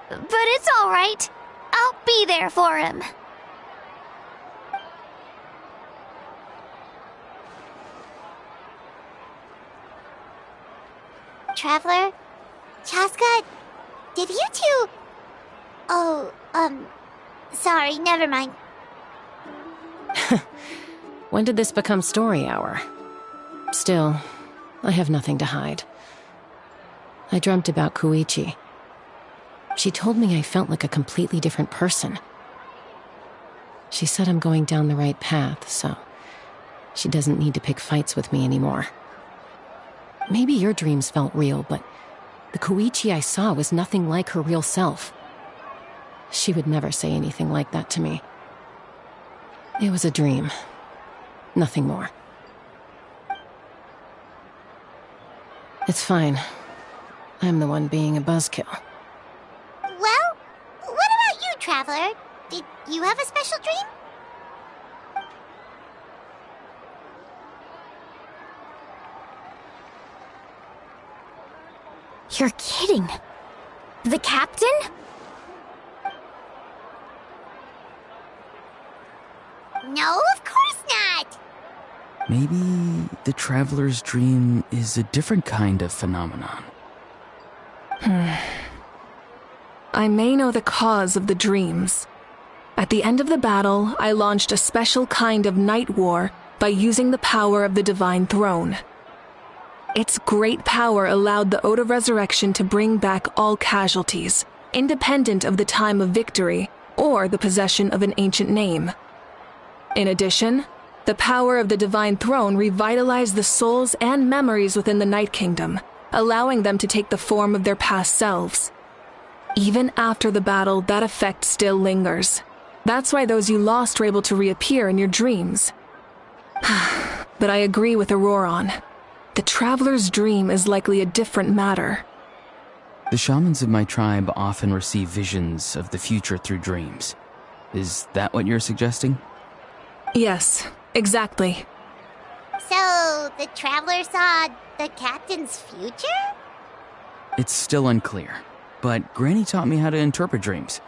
But it's all right. I'll be there for him. Traveler? Chaska? Did you two... Oh, sorry, never mind. When did this become story hour? Still, I have nothing to hide. I dreamt about Koichi. She told me I felt like a completely different person. She said I'm going down the right path, so she doesn't need to pick fights with me anymore. Maybe your dreams felt real, but the Koichi I saw was nothing like her real self. She would never say anything like that to me. It was a dream. Nothing more. It's fine. I'm the one being a buzzkill. Well, what about you, Traveler? Did you have a special dream? You're kidding. The captain? No, of course not! Maybe the traveler's dream is a different kind of phenomenon. I may know the cause of the dreams. At the end of the battle, I launched a special kind of night war by using the power of the Divine Throne. Its great power allowed the Ode of Resurrection to bring back all casualties, independent of the time of victory or the possession of an ancient name. In addition, the power of the Divine Throne revitalized the souls and memories within the Night Kingdom, allowing them to take the form of their past selves. Even after the battle, that effect still lingers. That's why those you lost were able to reappear in your dreams. But I agree with Auroron. The traveler's dream is likely a different matter. The shamans of my tribe often receive visions of the future through dreams. Is that what you're suggesting? Yes, exactly. So, the traveler saw the captain's future? It's still unclear, but Granny taught me how to interpret dreams.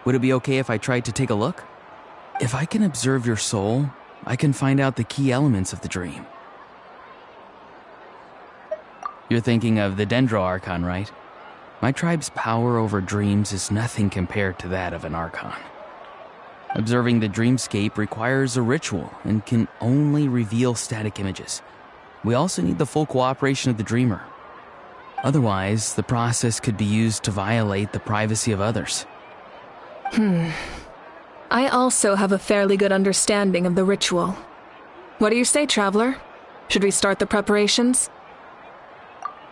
Would it be okay if I tried to take a look? If I can observe your soul, I can find out the key elements of the dream. You're thinking of the Pyro Archon, right? My tribe's power over dreams is nothing compared to that of an Archon. Observing the dreamscape requires a ritual and can only reveal static images. We also need the full cooperation of the dreamer. Otherwise, the process could be used to violate the privacy of others. I also have a fairly good understanding of the ritual. What do you say, Traveler? Should we start the preparations?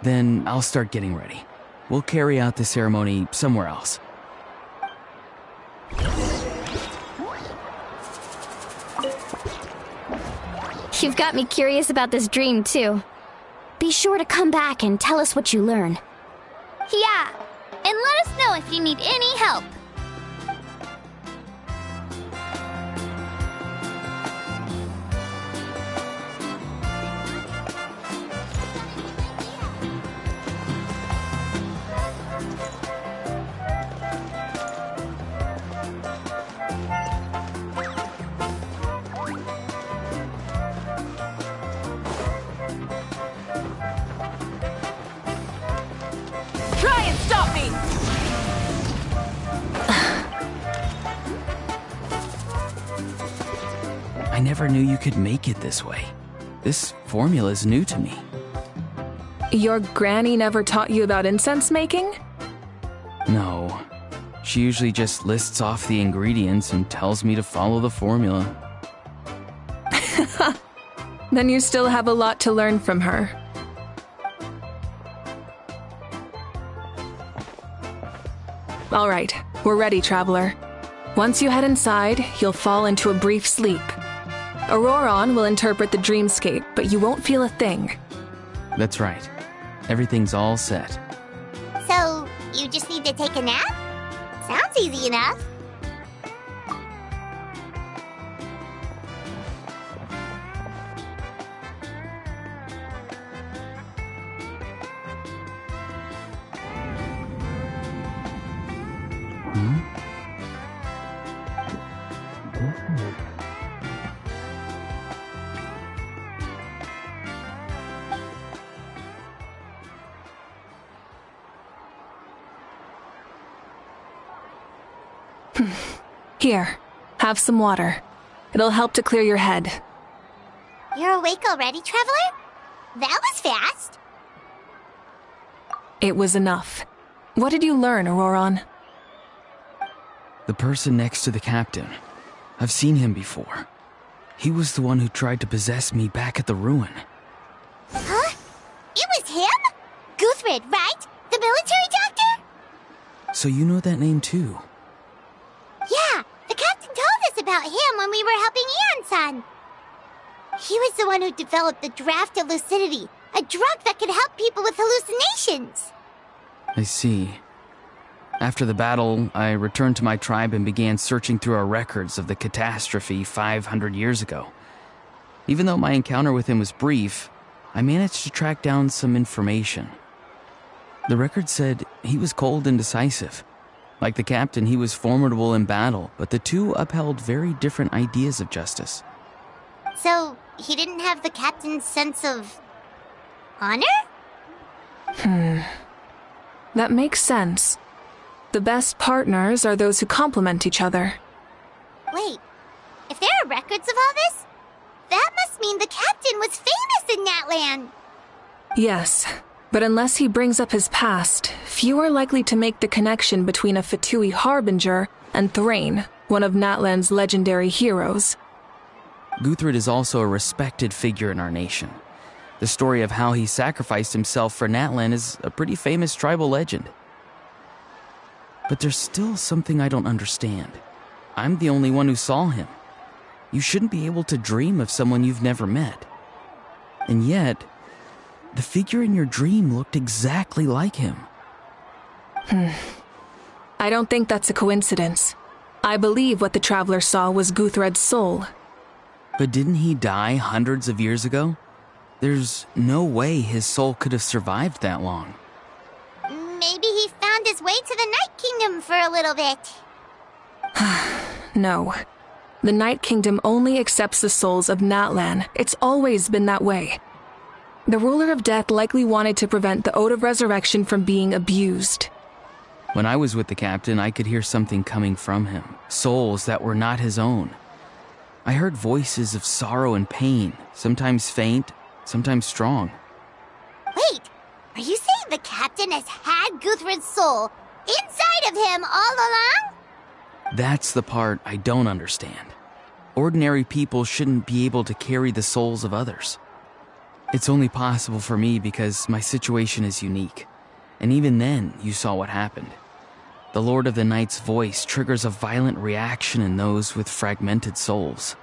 Then I'll start getting ready. We'll carry out the ceremony somewhere else. You've got me curious about this dream, too. Be sure to come back and tell us what you learn. Yeah, and let us know if you need any help. Try and stop me! I never knew you could make it this way. This formula is new to me. Your granny never taught you about incense making? No. She usually just lists off the ingredients and tells me to follow the formula. Then you still have a lot to learn from her. All right, we're ready, Traveler. Once you head inside, you'll fall into a brief sleep. Auroron will interpret the dreamscape, but you won't feel a thing. That's right. Everything's all set. So, you just need to take a nap? Sounds easy enough. Here, have some water. It'll help to clear your head. You're awake already, Traveler? That was fast. It was enough. What did you learn, Auroron? The person next to the captain. I've seen him before. He was the one who tried to possess me back at the ruin. Huh? It was him? Guthrid, right? The military doctor? So you know that name too? Yeah, the captain told us about him when we were helping Eon-san. He was the one who developed the Draft of Lucidity, a drug that could help people with hallucinations. I see. After the battle, I returned to my tribe and began searching through our records of the catastrophe 500 years ago. Even though my encounter with him was brief, I managed to track down some information. The record said he was cold and decisive. Like the captain, he was formidable in battle, but the two upheld very different ideas of justice. So, he didn't have the captain's sense of honor? That makes sense. The best partners are those who complement each other. Wait, if there are records of all this, that must mean the captain was famous in Natlan. Yes, but unless he brings up his past, few are likely to make the connection between a Fatui harbinger and Thrain, one of Natlan's legendary heroes. Guthrid is also a respected figure in our nation. The story of how he sacrificed himself for Natlan is a pretty famous tribal legend. But there's still something I don't understand. I'm the only one who saw him. You shouldn't be able to dream of someone you've never met. And yet, the figure in your dream looked exactly like him. I don't think that's a coincidence. I believe what the Traveler saw was Guthred's soul. But didn't he die hundreds of years ago? There's no way his soul could have survived that long. Maybe he found his way to the Night Kingdom for a little bit. No. The Night Kingdom only accepts the souls of Natlan. It's always been that way. The Ruler of Death likely wanted to prevent the Ode of Resurrection from being abused. When I was with the captain, I could hear something coming from him. Souls that were not his own. I heard voices of sorrow and pain, sometimes faint, sometimes strong. Wait, are you saying the captain has had Guthred's soul inside of him all along? That's the part I don't understand. Ordinary people shouldn't be able to carry the souls of others. It's only possible for me because my situation is unique. And even then, you saw what happened. The Lord of the Night's voice triggers a violent reaction in those with fragmented souls.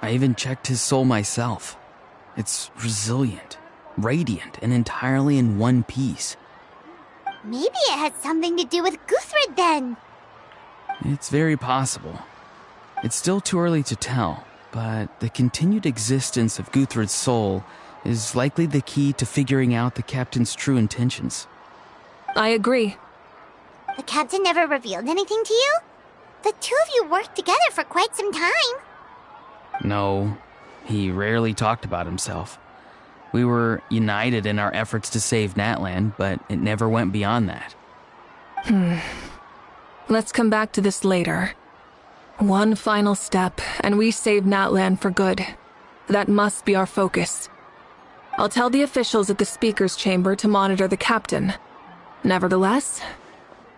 I even checked his soul myself. It's resilient, radiant, and entirely in one piece. Maybe it had something to do with Guthred then. It's very possible. It's still too early to tell, but the continued existence of Guthred's soul is likely the key to figuring out the captain's true intentions. I agree. The captain never revealed anything to you? The two of you worked together for quite some time. No, he rarely talked about himself. We were united in our efforts to save Natlan, but it never went beyond that. Let's come back to this later. One final step, and we save Natlan for good. That must be our focus. I'll tell the officials at the Speaker's Chamber to monitor the captain. Nevertheless,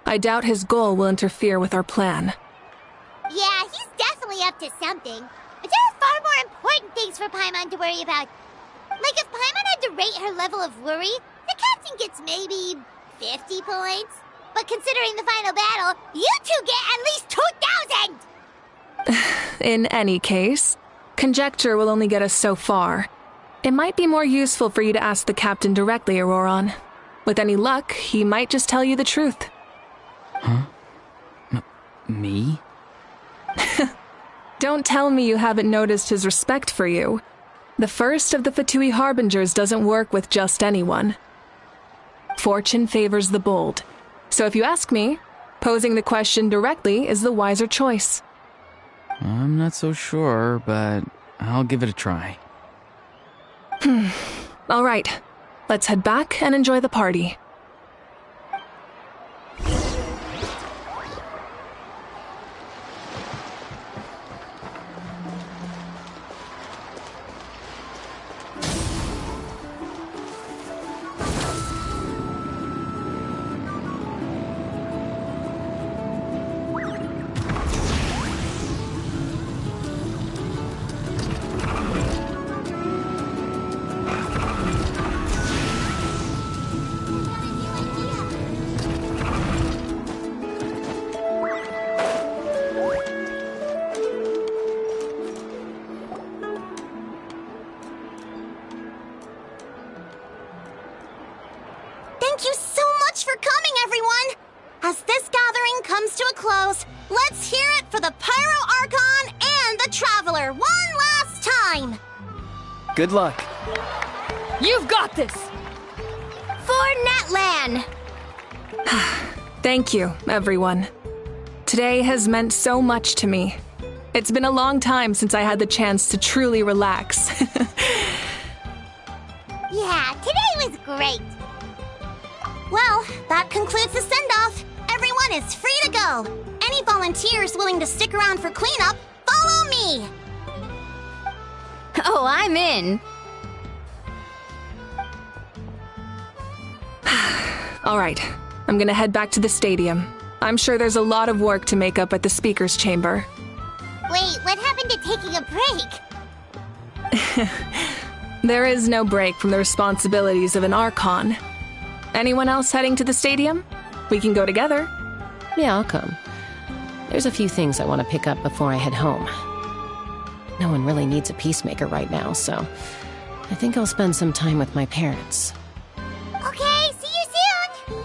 I doubt his goal will interfere with our plan. Yeah, he's definitely up to something. But there are far more important things for Paimon to worry about. Like if Paimon had to rate her level of worry, the captain gets maybe 50 points. But considering the final battle, you two get at least 2,000! In any case, conjecture will only get us so far. It might be more useful for you to ask the captain directly, Auroron. With any luck, he might just tell you the truth. Huh? Me? Don't tell me you haven't noticed his respect for you. The first of the Fatui Harbingers doesn't work with just anyone. Fortune favors the bold. So if you ask me, posing the question directly is the wiser choice. I'm not so sure, but I'll give it a try. All right, let's head back and enjoy the party. Thank you so much for coming, everyone! As this gathering comes to a close, let's hear it for the Pyro Archon and the Traveler one last time! Good luck. You've got this! For Natlan! Thank you, everyone. Today has meant so much to me. It's been a long time since I had the chance to truly relax. Yeah, today was great! Well, that concludes the send-off. Everyone is free to go. Any volunteers willing to stick around for cleanup, follow me! Oh, I'm in. All right, I'm gonna head back to the stadium. I'm sure there's a lot of work to make up at the Speaker's Chamber. Wait, what happened to taking a break? There is no break from the responsibilities of an Archon. Anyone else heading to the stadium? We can go together. Yeah, I'll come. There's a few things I want to pick up before I head home. No one really needs a peacemaker right now, so I think I'll spend some time with my parents. Okay, see you soon!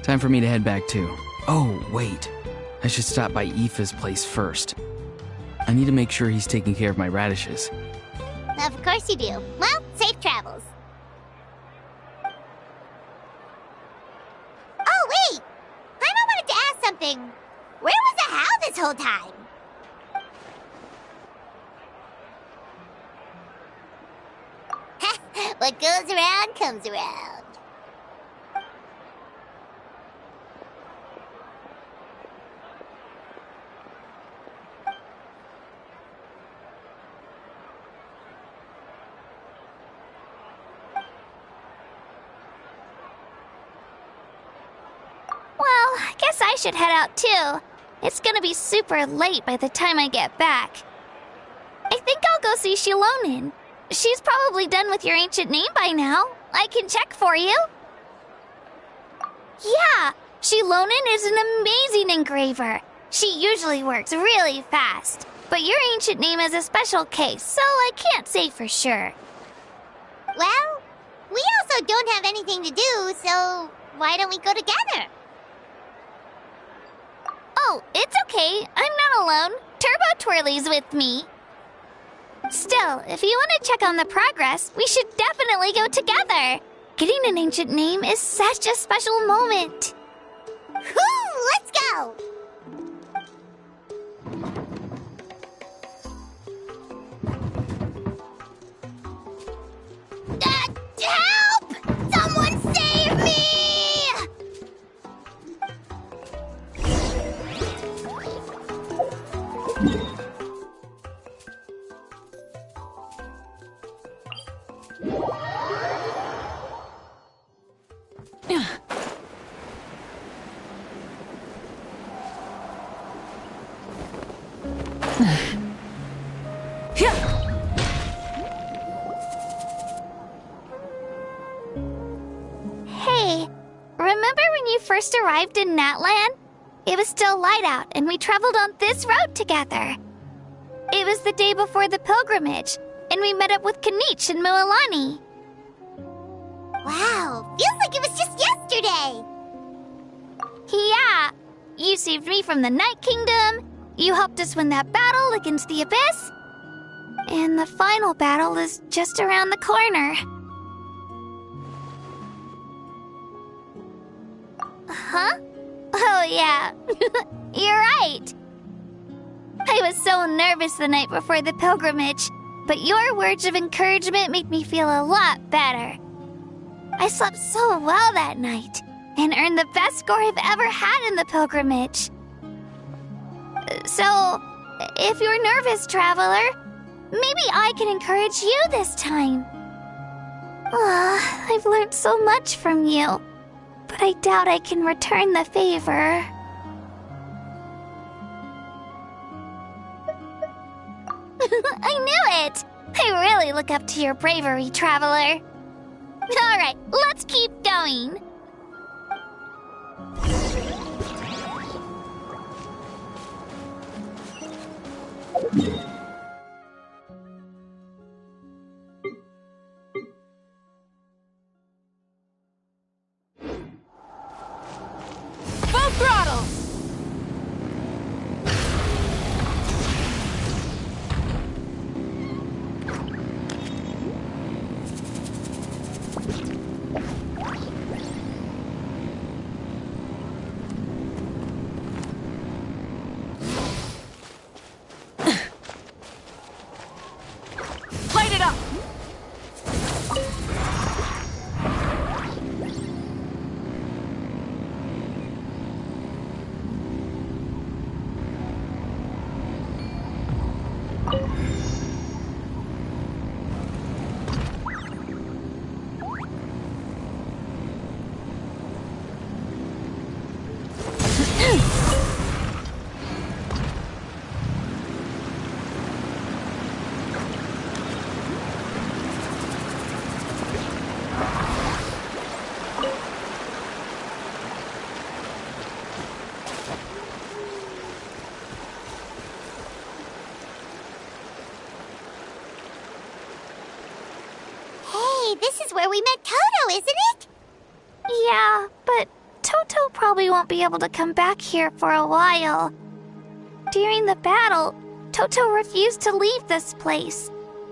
Time for me to head back too. Oh, wait. I should stop by Aoife's place first. I need to make sure he's taking care of my radishes. Of course you do. Well, safe travels. Oh, wait! Paimon wanted to ask something. Where was the How this whole time? What goes around comes around. Well, I guess I should head out too. It's gonna be super late by the time I get back. I think I'll go see Shilonin. She's probably done with your ancient name by now. I can check for you. Yeah, Shilonin is an amazing engraver. She usually works really fast. But your ancient name is a special case, so I can't say for sure. Well, we also don't have anything to do, so why don't we go together? Oh, it's okay. I'm not alone. Turbo Twirly's with me. Still, if you want to check on the progress, we should definitely go together. Getting an ancient name is such a special moment. Whoo! Let's go! Help! Someone save me! Hey, remember when you first arrived in Natlan? It was still light out, and we traveled on this road together. It was the day before the pilgrimage, and we met up with Kanich and Mualani. Wow, feels like it was just yesterday. Yeah, you saved me from the Night Kingdom, you helped us win that battle against the Abyss, and the final battle is just around the corner. Huh? Oh yeah, you're right. I was so nervous the night before the pilgrimage, but your words of encouragement made me feel a lot better. I slept so well that night, and earned the best score I've ever had in the pilgrimage. So, if you're nervous, traveler, maybe I can encourage you this time. I've learned so much from you, but I doubt I can return the favor. I knew it! I really look up to your bravery, traveler. Alright, let's keep going. Full throttle! Light it up! where we met Toto, isn't it? Yeah, but Toto probably won't be able to come back here for a while. During the battle, Toto refused to leave this place.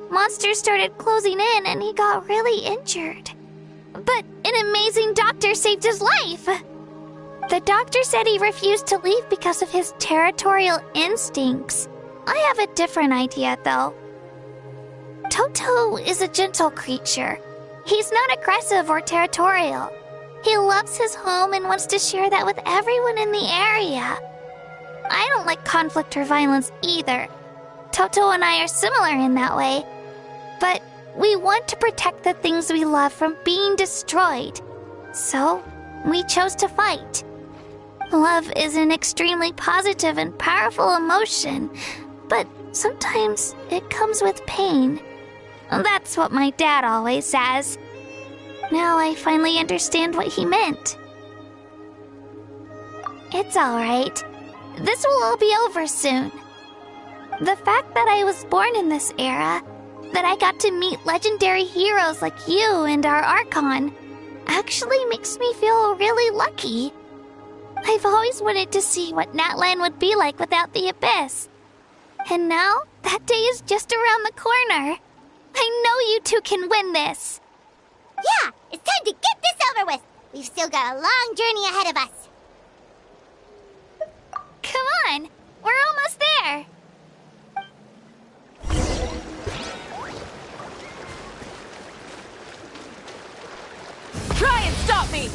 Monsters started closing in and he got really injured. But an amazing doctor saved his life! The doctor said he refused to leave because of his territorial instincts. I have a different idea, though. Toto is a gentle creature. He's not aggressive or territorial. He loves his home and wants to share that with everyone in the area. I don't like conflict or violence either. Toto and I are similar in that way. But we want to protect the things we love from being destroyed. So, we chose to fight. Love is an extremely positive and powerful emotion, but sometimes it comes with pain. That's what my dad always says. Now I finally understand what he meant. It's alright. This will all be over soon. The fact that I was born in this era, that I got to meet legendary heroes like you and our Archon, actually makes me feel really lucky. I've always wanted to see what Natlan would be like without the Abyss. And now, that day is just around the corner. I know you two can win this. Yeah, it's time to get this over with. We've still got a long journey ahead of us. Come on, we're almost there. Try and stop me!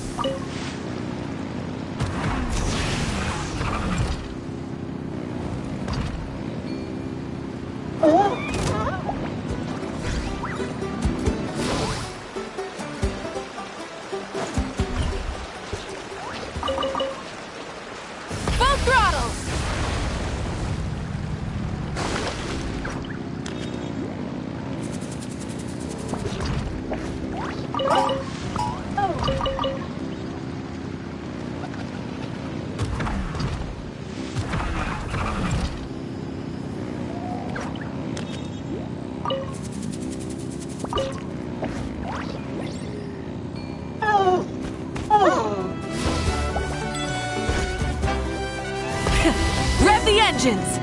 Full throttle! Rev the engines!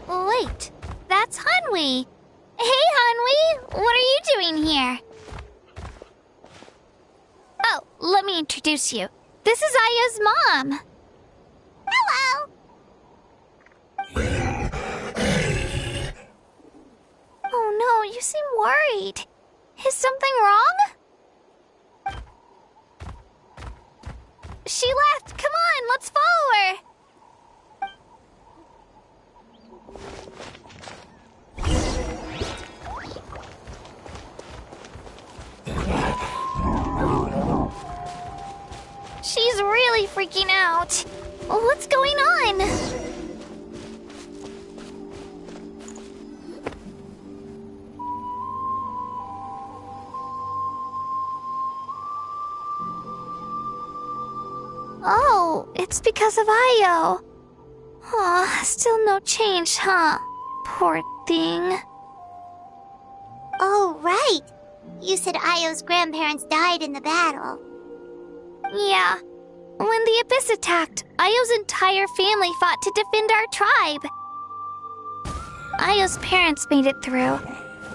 Wait, that's Hanwi. Hey, Hanwi, what are you doing here? Oh, let me introduce you. This is Aya's mom. Hello! Oh no, you seem worried. Is something wrong? She left. Come on, let's follow her. She's really freaking out. What's going on? Oh, it's because of Io. Aw, still no change, huh? Poor thing. Oh, right. You said Io's grandparents died in the battle. Yeah. When the Abyss attacked, Io's entire family fought to defend our tribe. Io's parents made it through,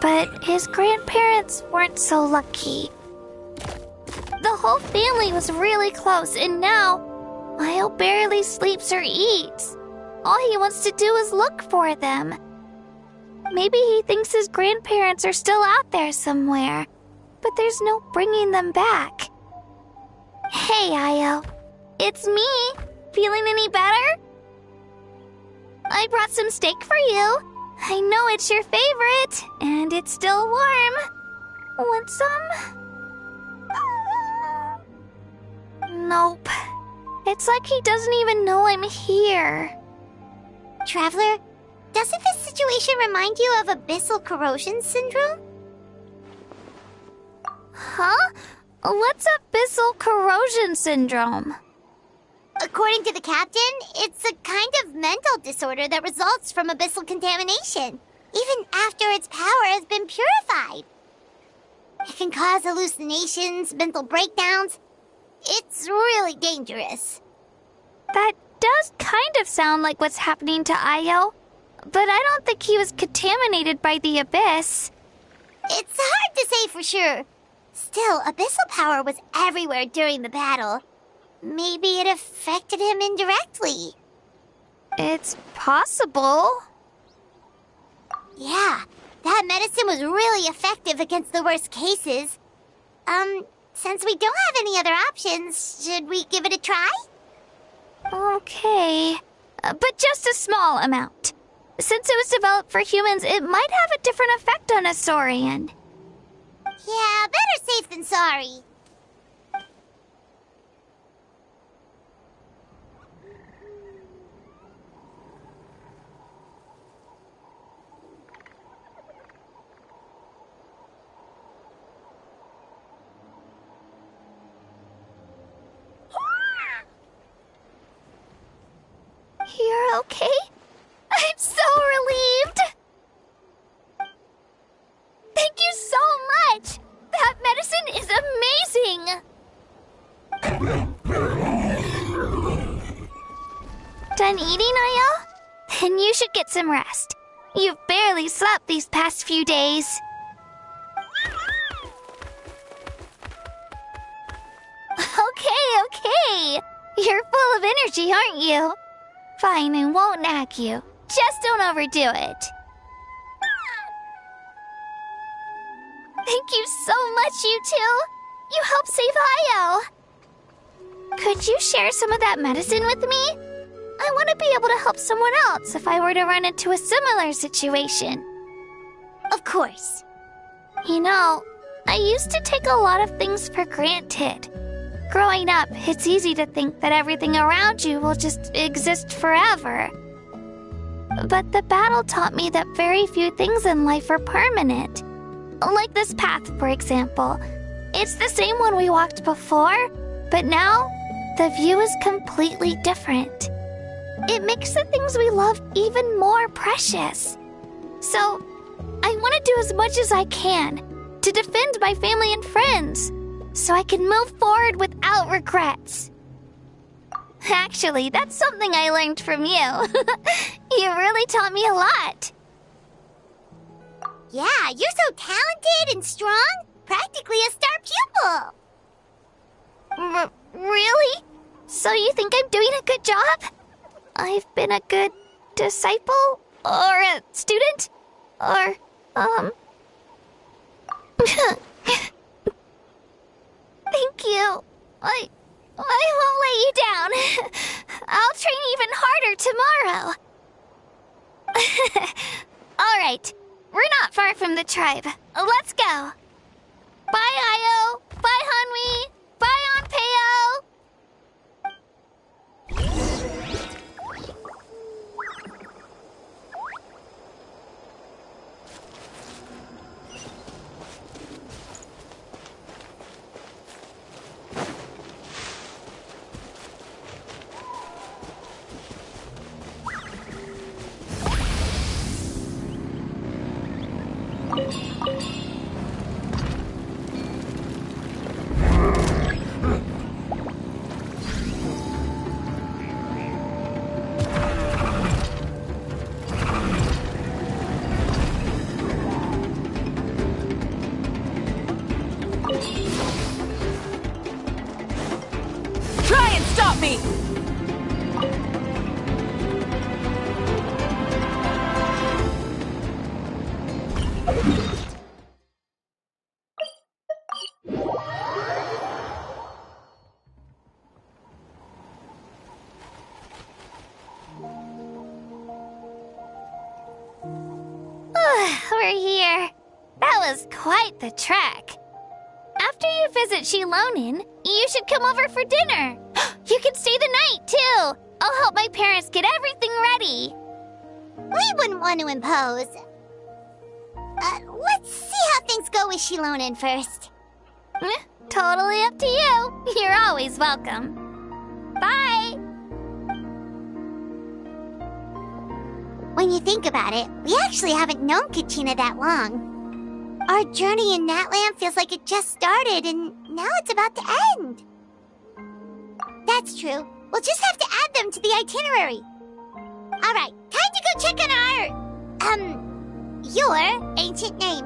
but his grandparents weren't so lucky. The whole family was really close, and now Io barely sleeps or eats. All he wants to do is look for them. Maybe he thinks his grandparents are still out there somewhere, but there's no bringing them back. Hey, Io. It's me. Feeling any better? I brought some steak for you. I know it's your favorite, and it's still warm. Want some? Nope. It's like he doesn't even know I'm here. Traveler, doesn't this situation remind you of abyssal corrosion syndrome? Huh? What's abyssal corrosion syndrome? According to the captain, it's a kind of mental disorder that results from abyssal contamination, even after its power has been purified. It can cause hallucinations, mental breakdowns. It's really dangerous. That does kind of sound like what's happening to Io, but I don't think he was contaminated by the abyss. It's hard to say for sure. Still, abyssal power was everywhere during the battle. Maybe it affected him indirectly. It's possible. Yeah, that medicine was really effective against the worst cases. Since we don't have any other options, should we give it a try? Okay, but just a small amount. Since it was developed for humans, it might have a different effect on a Saurian. Yeah, better safe than sorry. You're okay? I'm so relieved! Thank you so much! That medicine is amazing! Done eating, Io? Then you should get some rest. You've barely slept these past few days. Okay. You're full of energy, aren't you? Fine, I won't nag you. Just don't overdo it. Thank you so much, you two. You helped save Io. Could you share some of that medicine with me? I want to be able to help someone else if I were to run into a similar situation. Of course. You know, I used to take a lot of things for granted. Growing up, it's easy to think that everything around you will just exist forever. But the battle taught me that very few things in life are permanent. Like this path, for example. It's the same one we walked before, but now the view is completely different. It makes the things we love even more precious. So, I want to do as much as I can to defend my family and friends, so I can move forward without regrets. Actually, that's something I learned from you. You really taught me a lot. Yeah, you're so talented and strong. Practically a star pupil. Really? So you think I'm doing a good job? I've been a good disciple? Or a student? Or, Thank you. I won't let you down. I'll train even harder tomorrow. All right. We're not far from the tribe. Let's go. Bye, Io. Bye, Hanwi. Bye, Onpeo. Try and stop me! We're here. That was quite the trek. After you visit Shilonin, you should come over for dinner. You can stay the night, too. I'll help my parents get everything ready. We wouldn't want to impose. Let's see how things go with Shilonen first. Totally up to you. You're always welcome. Bye! When you think about it, we actually haven't known Kachina that long. Our journey in Natland feels like it just started, and now it's about to end. That's true. We'll just have to add them to the itinerary. Alright, time to go check on your ancient name.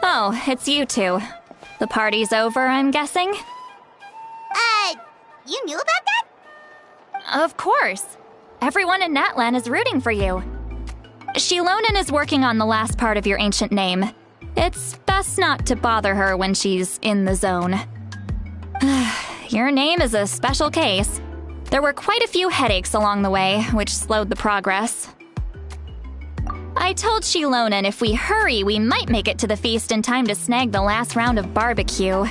Oh, it's you two. The party's over, I'm guessing? You knew about that? Of course. Everyone in Natlan is rooting for you. Shilonen is working on the last part of your ancient name. It's best not to bother her when she's in the zone. Your name is a special case. There were quite a few headaches along the way, which slowed the progress. I told Shilonen if we hurry, we might make it to the feast in time to snag the last round of barbecue.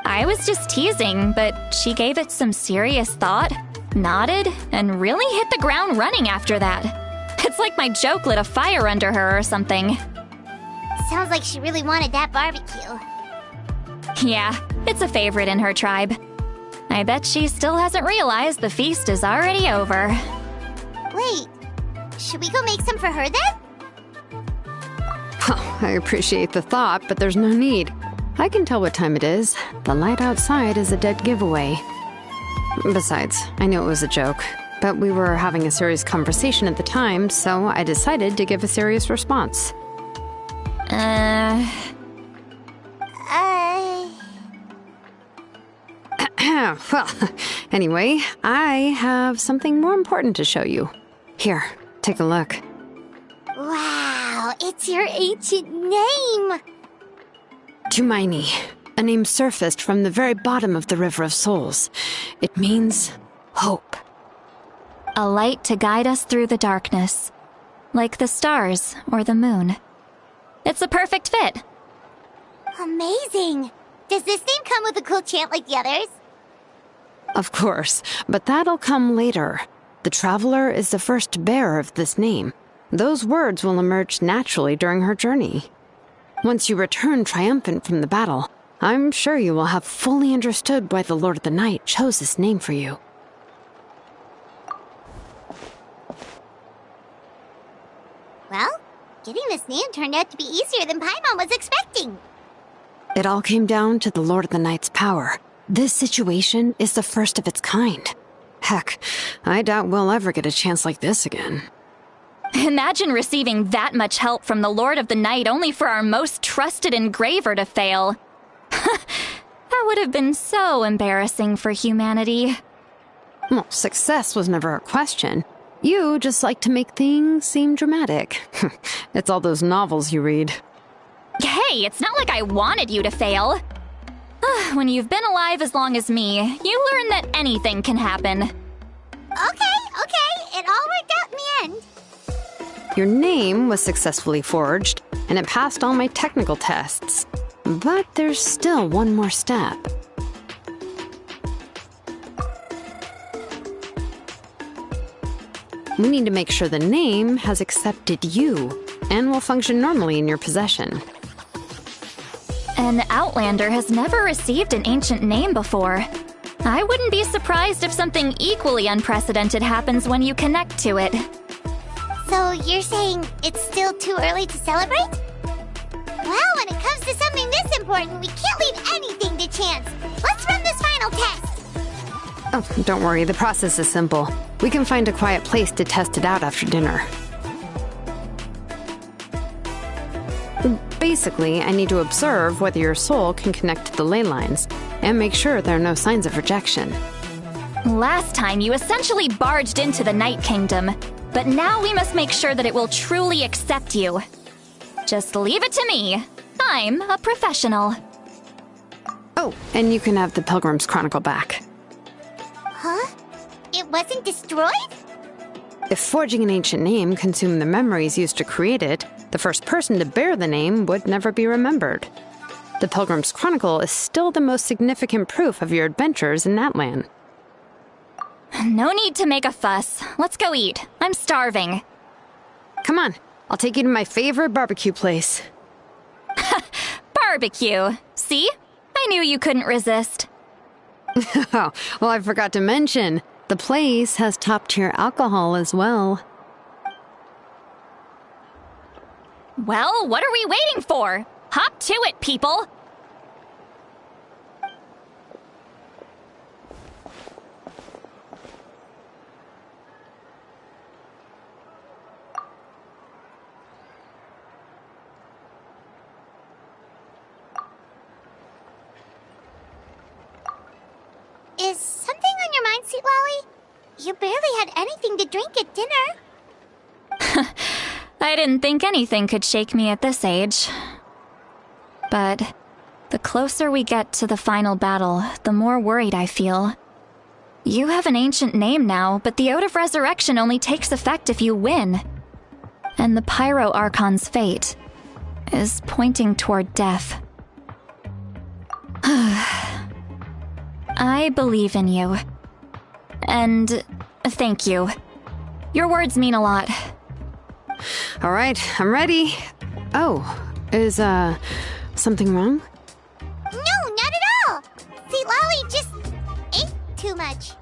I was just teasing, but she gave it some serious thought, nodded, and really hit the ground running after that. It's like my joke lit a fire under her or something. Sounds like she really wanted that barbecue. Yeah, it's a favorite in her tribe. I bet she still hasn't realized the feast is already over. Wait, should we go make some for her then? Oh, I appreciate the thought, but there's no need. I can tell what time it is. The light outside is a dead giveaway. Besides, I knew it was a joke, but we were having a serious conversation at the time, so I decided to give a serious response. Well, anyway, I have something more important to show you. Here, take a look. Wow, it's your ancient name! Tumaini, a name surfaced from the very bottom of the River of Souls. It means hope. A light to guide us through the darkness, like the stars or the moon. It's a perfect fit. Amazing! Does this name come with a cool chant like the others? Of course, but that'll come later. The Traveler is the first bearer of this name. Those words will emerge naturally during her journey. Once you return triumphant from the battle, I'm sure you will have fully understood why the Lord of the Night chose this name for you. Well, getting this name turned out to be easier than Paimon was expecting. It all came down to the Lord of the Night's power. This situation is the first of its kind. Heck, I doubt we'll ever get a chance like this again. Imagine receiving that much help from the Lord of the Night only for our most trusted engraver to fail. That would have been so embarrassing for humanity. Well, success was never a question. You just like to make things seem dramatic. It's all those novels you read. Hey, it's not like I wanted you to fail. When you've been alive as long as me, you learn that anything can happen. Okay, it all worked out in the end. Your name was successfully forged, and it passed all my technical tests. But there's still one more step. We need to make sure the name has accepted you, and will function normally in your possession. An Outlander has never received an ancient name before. I wouldn't be surprised if something equally unprecedented happens when you connect to it. So you're saying it's still too early to celebrate? Well, when it comes to something this important, we can't leave anything to chance. Let's run this final test. Oh, don't worry, the process is simple. We can find a quiet place to test it out after dinner. Basically, I need to observe whether your soul can connect to the ley lines, and make sure there are no signs of rejection. Last time, you essentially barged into the Night Kingdom, but now we must make sure that it will truly accept you. Just leave it to me. I'm a professional. Oh, and you can have the Pilgrim's Chronicle back. Huh? It wasn't destroyed? If forging an ancient name consumed the memories used to create it, the first person to bear the name would never be remembered. The Pilgrim's Chronicle is still the most significant proof of your adventures in Natlan. No need to make a fuss. Let's go eat. I'm starving. Come on, I'll take you to my favorite barbecue place. Barbecue. See? I knew you couldn't resist. Oh, well, I forgot to mention, the place has top-tier alcohol as well. Well, what are we waiting for? Hop to it, people! Is something on your mind, Sweet Lolly? You barely had anything to drink at dinner. I didn't think anything could shake me at this age. But the closer we get to the final battle, the more worried I feel. You have an ancient name now, but the Ode of Resurrection only takes effect if you win. And the Pyro Archon's fate is pointing toward death. I believe in you. And thank you. Your words mean a lot. All right, I'm ready. Oh, is, something wrong? No, not at all! Sweet Lolly just ate too much.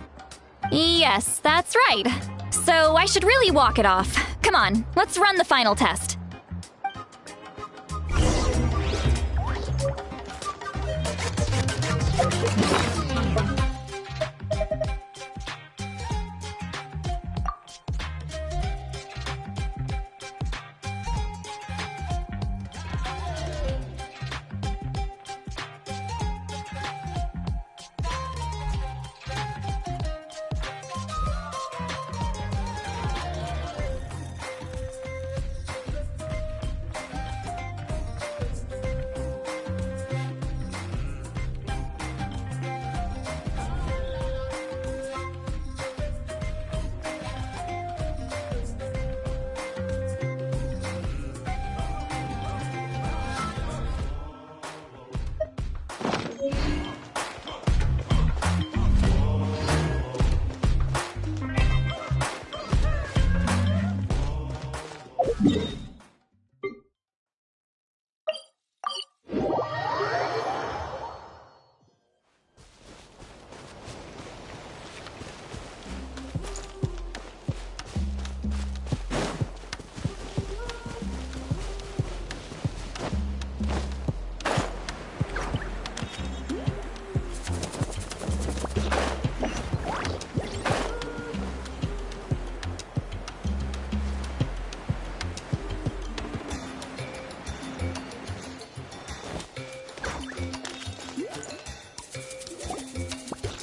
Yes, that's right. So I should really walk it off. Come on, let's run the final test.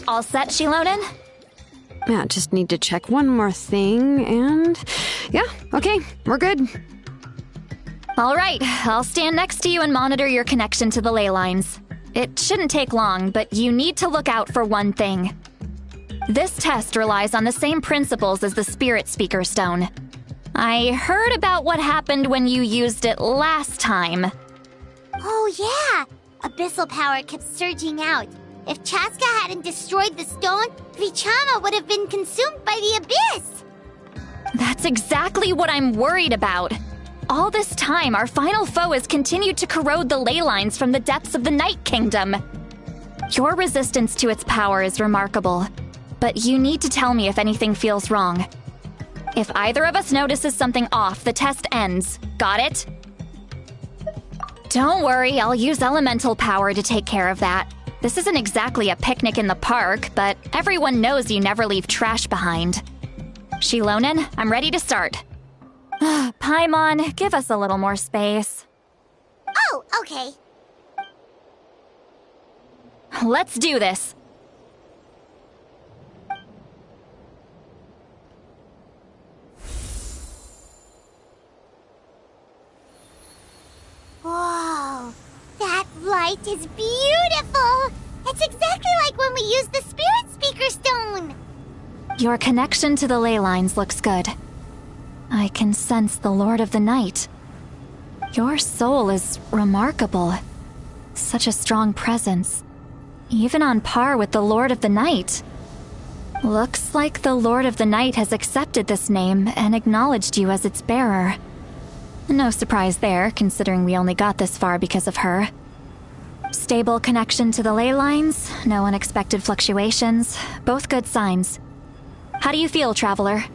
All set, Shilonen? Yeah, just need to check one more thing, and... yeah, okay, we're good. All right, I'll stand next to you and monitor your connection to the ley lines. It shouldn't take long, but you need to look out for one thing. This test relies on the same principles as the Spirit Speaker Stone. I heard about what happened when you used it last time. Oh yeah! Abyssal power kept surging out. If Chaska hadn't destroyed the stone, Vichama would have been consumed by the abyss! That's exactly what I'm worried about. All this time, our final foe has continued to corrode the ley lines from the depths of the Night Kingdom. Your resistance to its power is remarkable, but you need to tell me if anything feels wrong. If either of us notices something off, the test ends. Got it? Don't worry, I'll use elemental power to take care of that. This isn't exactly a picnic in the park, but everyone knows you never leave trash behind. Shilonen, I'm ready to start. Paimon, give us a little more space. Oh, okay. Let's do this. is beautiful! It's exactly like when we used the Spirit Speaker Stone! Your connection to the ley lines looks good. I can sense the Lord of the Night. Your soul is remarkable. Such a strong presence. Even on par with the Lord of the Night. Looks like the Lord of the Night has accepted this name and acknowledged you as its bearer. No surprise there, considering we only got this far because of her. Stable connection to the ley lines, no unexpected fluctuations, both good signs. How do you feel, Traveler?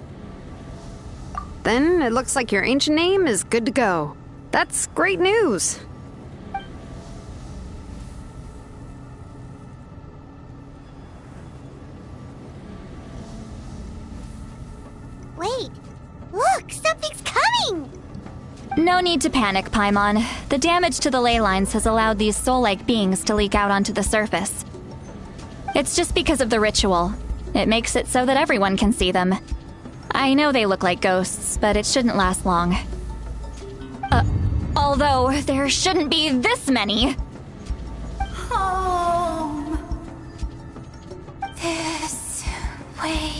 Then it looks like your ancient name is good to go. That's great news. Wait, look, something's coming! No need to panic, Paimon. The damage to the ley lines has allowed these soul-like beings to leak out onto the surface. It's just because of the ritual. It makes it so that everyone can see them. I know they look like ghosts, but it shouldn't last long. Although, there shouldn't be this many. Home. This way.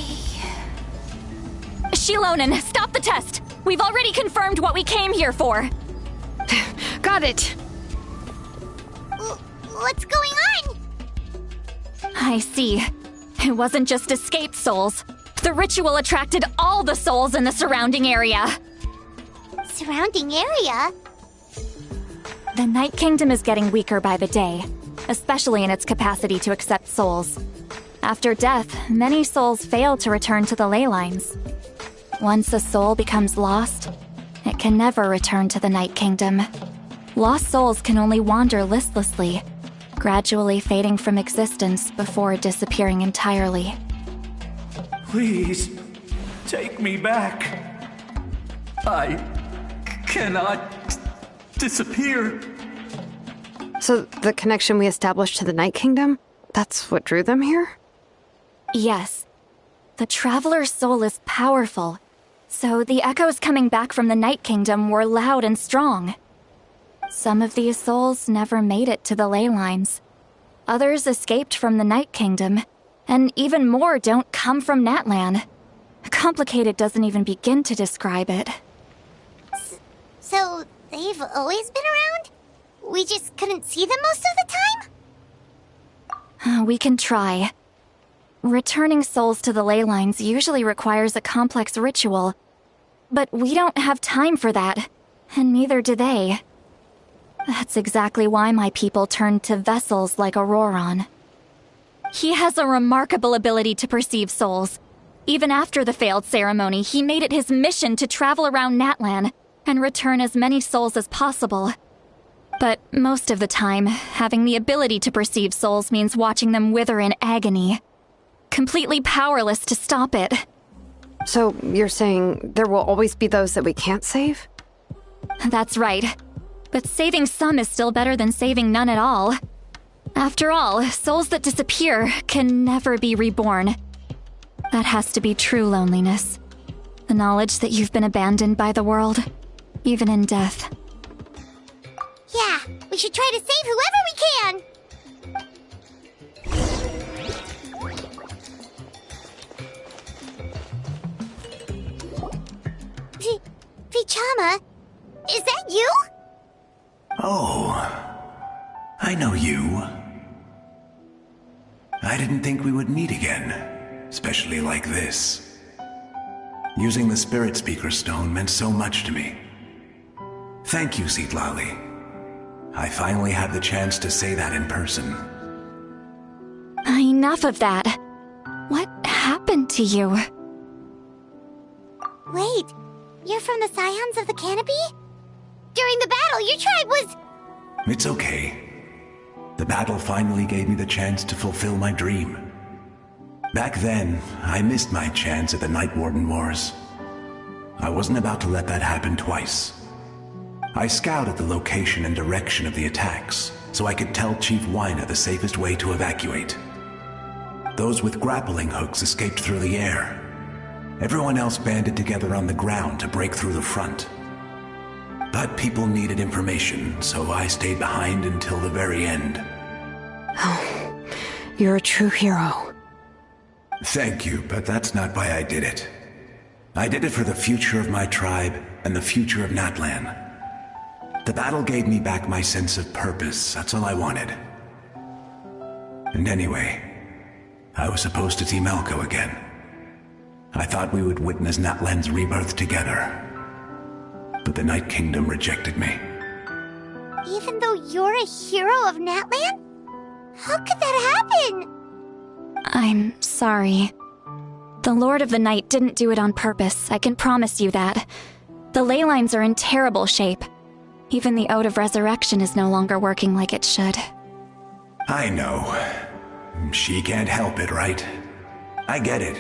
Shilonen, stop the test! We've already confirmed what we came here for! Got it! What's going on? I see. It wasn't just escaped souls. The ritual attracted all the souls in the surrounding area. Surrounding area? The Night Kingdom is getting weaker by the day, especially in its capacity to accept souls. After death, many souls fail to return to the ley lines. Once a soul becomes lost, it can never return to the Night Kingdom. Lost souls can only wander listlessly, gradually fading from existence before disappearing entirely. Please, take me back. I cannot disappear. So the connection we established to the Night Kingdom, that's what drew them here? Yes. The Traveler's soul is powerful, so the echoes coming back from the Night Kingdom were loud and strong. Some of these souls never made it to the ley lines. Others escaped from the Night Kingdom, and even more don't come from Natlan. Complicated doesn't even begin to describe it. So, they've always been around? We just couldn't see them most of the time? We can try. Returning souls to the ley lines usually requires a complex ritual, but we don't have time for that, and neither do they. That's exactly why my people turned to vessels like Auroron. He has a remarkable ability to perceive souls. Even after the failed ceremony, he made it his mission to travel around Natlan and return as many souls as possible. But most of the time, having the ability to perceive souls means watching them wither in agony. Completely powerless to stop it. So you're saying there will always be those that we can't save? That's right. But saving some is still better than saving none at all. After all, souls that disappear can never be reborn. That has to be true loneliness. The knowledge that you've been abandoned by the world, even in death. Yeah, we should try to save whoever we can! Vichama, is that you? Oh, I know you. I didn't think we would meet again, especially like this. Using the Spirit Speaker Stone meant so much to me. Thank you, Citlali. I finally had the chance to say that in person. Enough of that. What happened to you? Wait, you're from the Scions of the Canopy? During the battle, your tribe was... It's okay. The battle finally gave me the chance to fulfill my dream. Back then, I missed my chance at the Night Warden Wars. I wasn't about to let that happen twice. I scouted the location and direction of the attacks, so I could tell Chief Wyna the safest way to evacuate. Those with grappling hooks escaped through the air. Everyone else banded together on the ground to break through the front. But people needed information, so I stayed behind until the very end. Oh, you're a true hero. Thank you, but that's not why I did it. I did it for the future of my tribe and the future of Natlan. The battle gave me back my sense of purpose, that's all I wanted. And anyway, I was supposed to see Malco again. I thought we would witness Natlan's rebirth together. But the Night Kingdom rejected me. Even though you're a hero of Natlan? How could that happen? I'm sorry. The Lord of the Night didn't do it on purpose, I can promise you that. The ley lines are in terrible shape. Even the Ode of Resurrection is no longer working like it should. I know. She can't help it, right? I get it.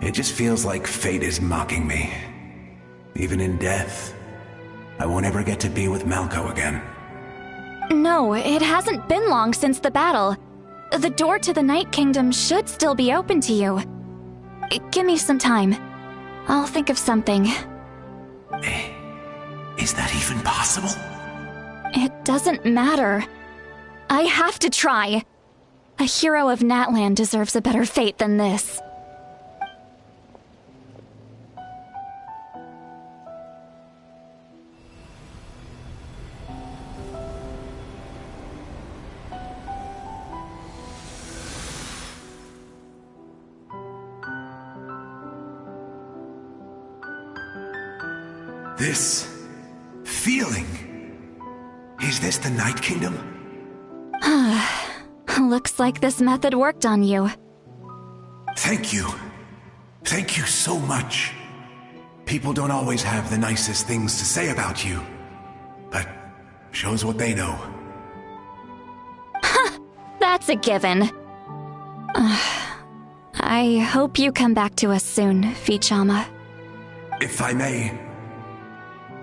It just feels like fate is mocking me. Even in death, I won't ever get to be with Malco again. No, it hasn't been long since the battle. The door to the Night Kingdom should still be open to you. Give me some time. I'll think of something. Is that even possible? It doesn't matter. I have to try. A hero of Natlan deserves a better fate than this. This feeling. Is this the Night Kingdom? Looks like this method worked on you. Thank you. Thank you so much. People don't always have the nicest things to say about you, but shows what they know. That's a given. I hope you come back to us soon, Vichama. If I may,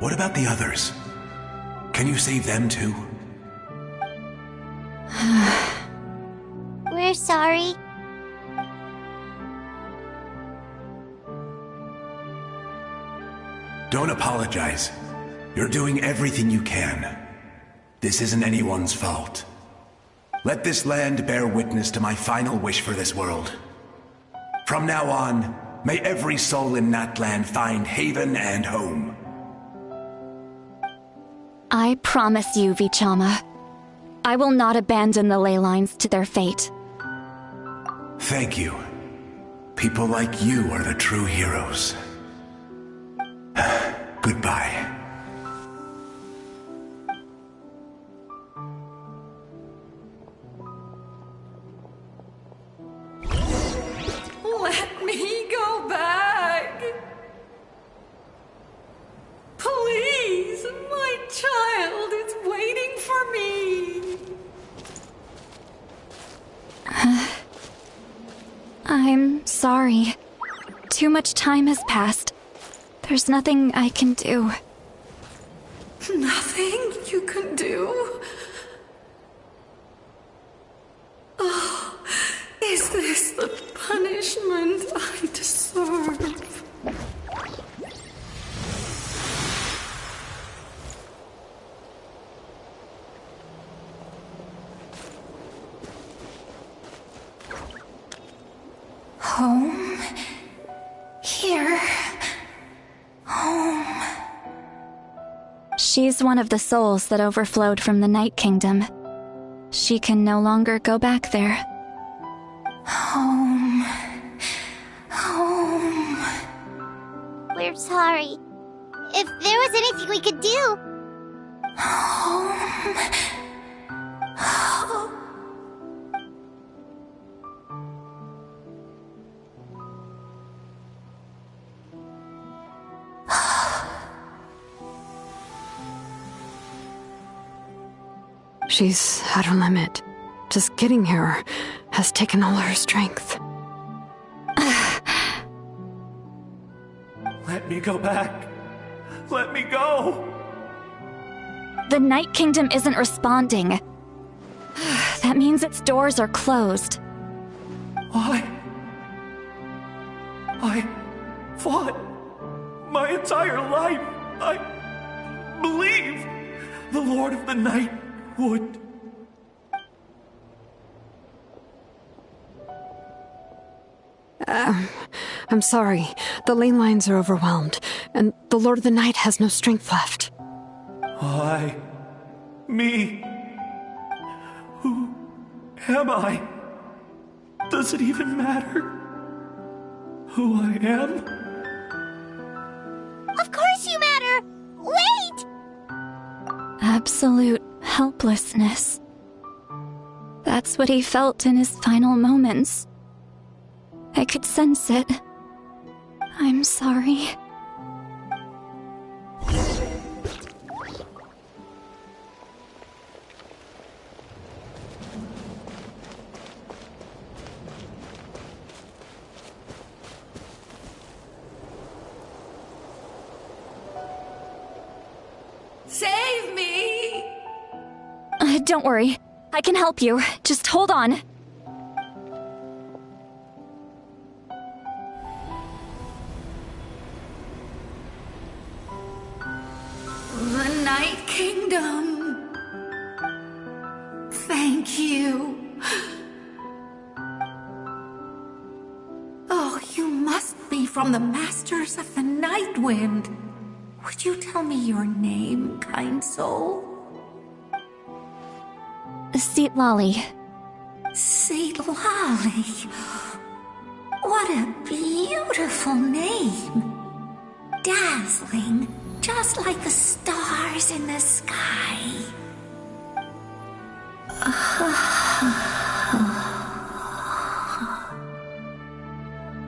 what about the others? Can you save them too? We're sorry. Don't apologize. You're doing everything you can. This isn't anyone's fault. Let this land bear witness to my final wish for this world. From now on, may every soul in Natlan find haven and home. I promise you, Vichama. I will not abandon the ley lines to their fate. Thank you. People like you are the true heroes. Goodbye. Let me go back. Please, my child is waiting for me. I'm sorry. Too much time has passed. There's nothing I can do. Nothing you can do? Oh, is this the punishment I deserve? Home? Here? Home? She's one of the souls that overflowed from the Night Kingdom. She can no longer go back there. Home. Home. We're sorry. If there was anything we could do. Home. Home. She's at her limit. Just getting here has taken all her strength. Let me go back. Let me go. The Night Kingdom isn't responding. That means its doors are closed. I fought my entire life. believe the Lord of the Night would. I'm sorry. The lane lines are overwhelmed, and the Lord of the Night has no strength left. Me. Who am I? Does it even matter who I am? Of course you matter! Wait! Absolute helplessness. That's what he felt in his final moments. I could sense it. I'm sorry. Save me! Don't worry. I can help you. Just hold on. The Night Kingdom. Thank you. Oh, you must be from the Masters of the Night Wind. Would you tell me your name, kind soul? Seat Lolly. Seat Lolly. What a beautiful name. Dazzling, just like the stars in the sky.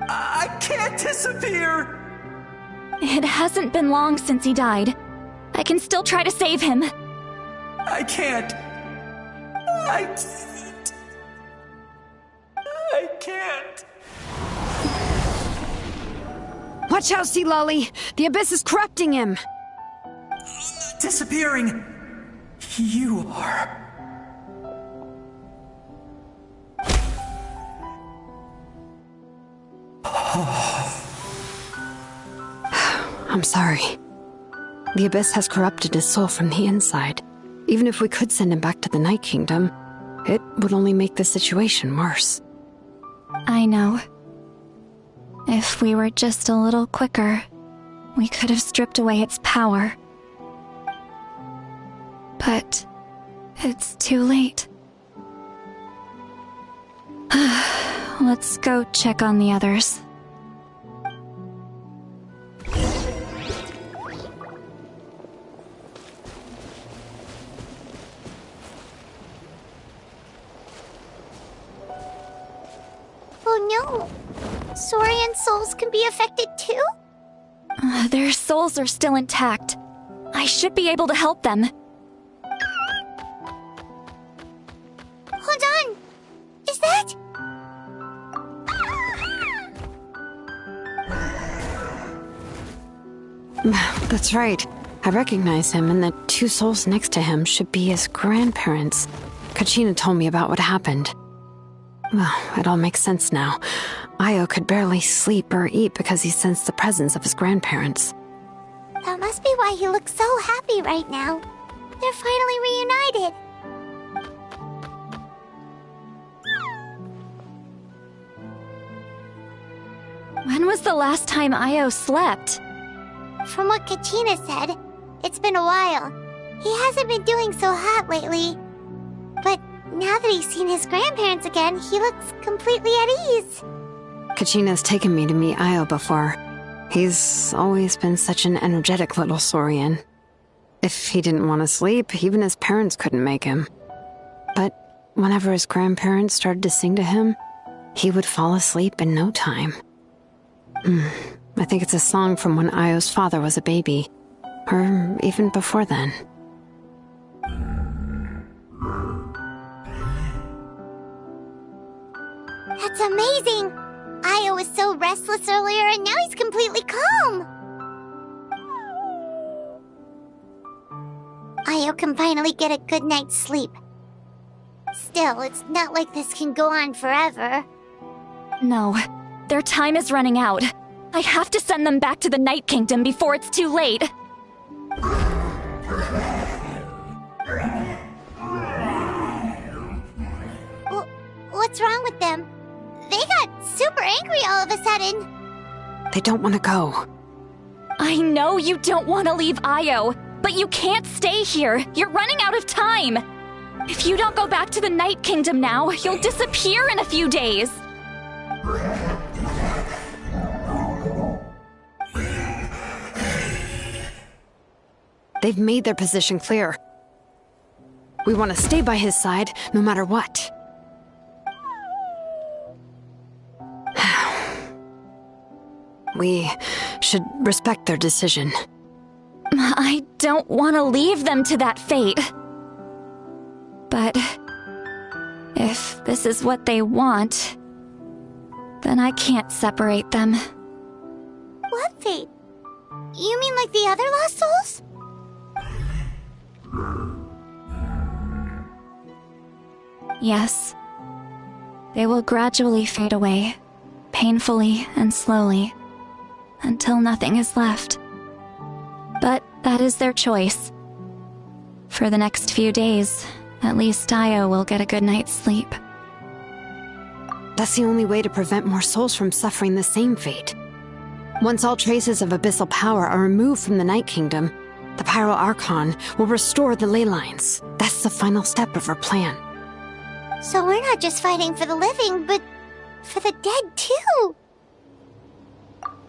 I can't disappear! It hasn't been long since he died. I can still try to save him. I can't. I can't. Watch out, Sea Lolly! The Abyss is corrupting him! Disappearing. You are. I'm sorry. The Abyss has corrupted his soul from the inside. Even if we could send him back to the Night Kingdom, it would only make the situation worse. I know. If we were just a little quicker, we could have stripped away its power. But it's too late. Let's go check on the others. Oh no! Saurian souls can be affected too? Their souls are still intact. I should be able to help them. Hold on! Is that... That's right. I recognize him, and the two souls next to him should be his grandparents. Kachina told me about what happened. Well, it all makes sense now. Io could barely sleep or eat because he sensed the presence of his grandparents. That must be why he looks so happy right now. They're finally reunited. When was the last time Io slept? From what Kachina said, it's been a while. He hasn't been doing so hot lately. But now that he's seen his grandparents again, he looks completely at ease. Kachina's taken me to meet Io before. He's always been such an energetic little Saurian. If he didn't want to sleep, even his parents couldn't make him. But whenever his grandparents started to sing to him, he would fall asleep in no time. I think it's a song from when Io's father was a baby, or even before then. That's amazing! Io was so restless earlier and now he's completely calm! Io can finally get a good night's sleep. Still, it's not like this can go on forever. No, their time is running out. I have to send them back to the Night Kingdom before it's too late. what's wrong with them. They got super angry all of a sudden. They don't want to go. I know you don't want to leave Io, but you can't stay here. You're running out of time. If you don't go back to the Night Kingdom now, you'll disappear in a few days. They've made their position clear. We want to stay by his side, no matter what. We should respect their decision. I don't want to leave them to that fate. But if this is what they want, then I can't separate them. What fate? You mean like the other lost souls? Yes. They will gradually fade away, painfully and slowly, until nothing is left. But that is their choice. For the next few days, at least Io will get a good night's sleep. That's the only way to prevent more souls from suffering the same fate. Once all traces of abyssal power are removed from the Night Kingdom, the Pyro Archon will restore the ley lines. That's the final step of our plan. So we're not just fighting for the living, but for the dead too.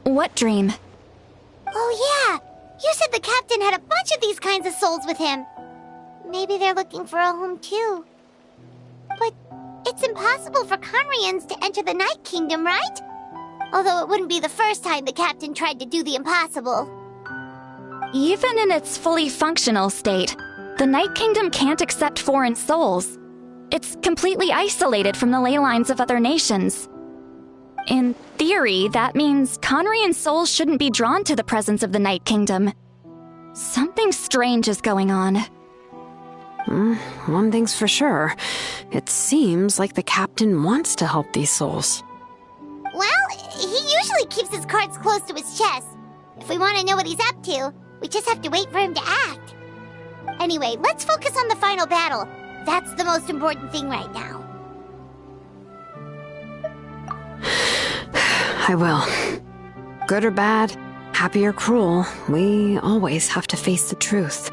What dream? Oh yeah, you said the captain had a bunch of these kinds of souls with him. Maybe they're looking for a home too. But it's impossible for Conrians to enter the Night Kingdom, right? Although it wouldn't be the first time the captain tried to do the impossible. Even in its fully functional state, the Night Kingdom can't accept foreign souls. It's completely isolated from the ley lines of other nations. In theory, that means Conrian souls shouldn't be drawn to the presence of the Night Kingdom. Something strange is going on. One thing's for sure. It seems like the captain wants to help these souls. Well, he usually keeps his cards close to his chest. If we want to know what he's up to, we just have to wait for him to act. Anyway, let's focus on the final battle. That's the most important thing right now. I will. Good or bad, happy or cruel, we always have to face the truth.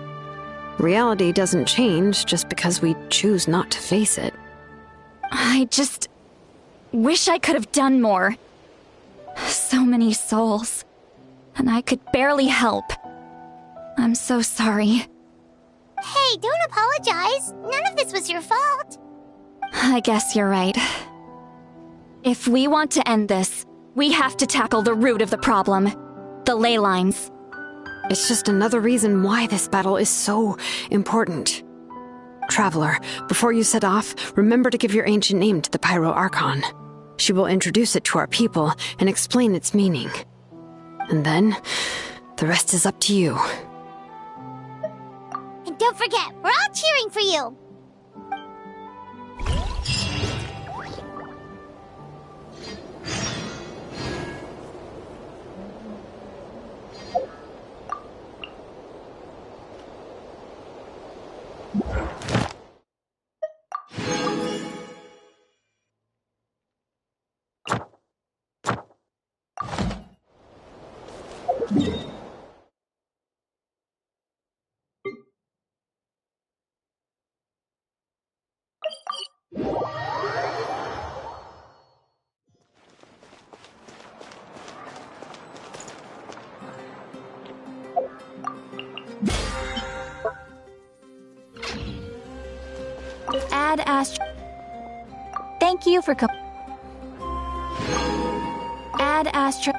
Reality doesn't change just because we choose not to face it. I just wish I could have done more. So many souls, and I could barely help. I'm so sorry. Hey, don't apologize. None of this was your fault. I guess you're right. If we want to end this, we have to tackle the root of the problem. The ley lines. It's just another reason why this battle is so important. Traveler, before you set off, remember to give your ancient name to the Pyro Archon. She will introduce it to our people and explain its meaning. And then, the rest is up to you. And don't forget, we're all cheering for you. Add Astro. Thank you for Add Astro.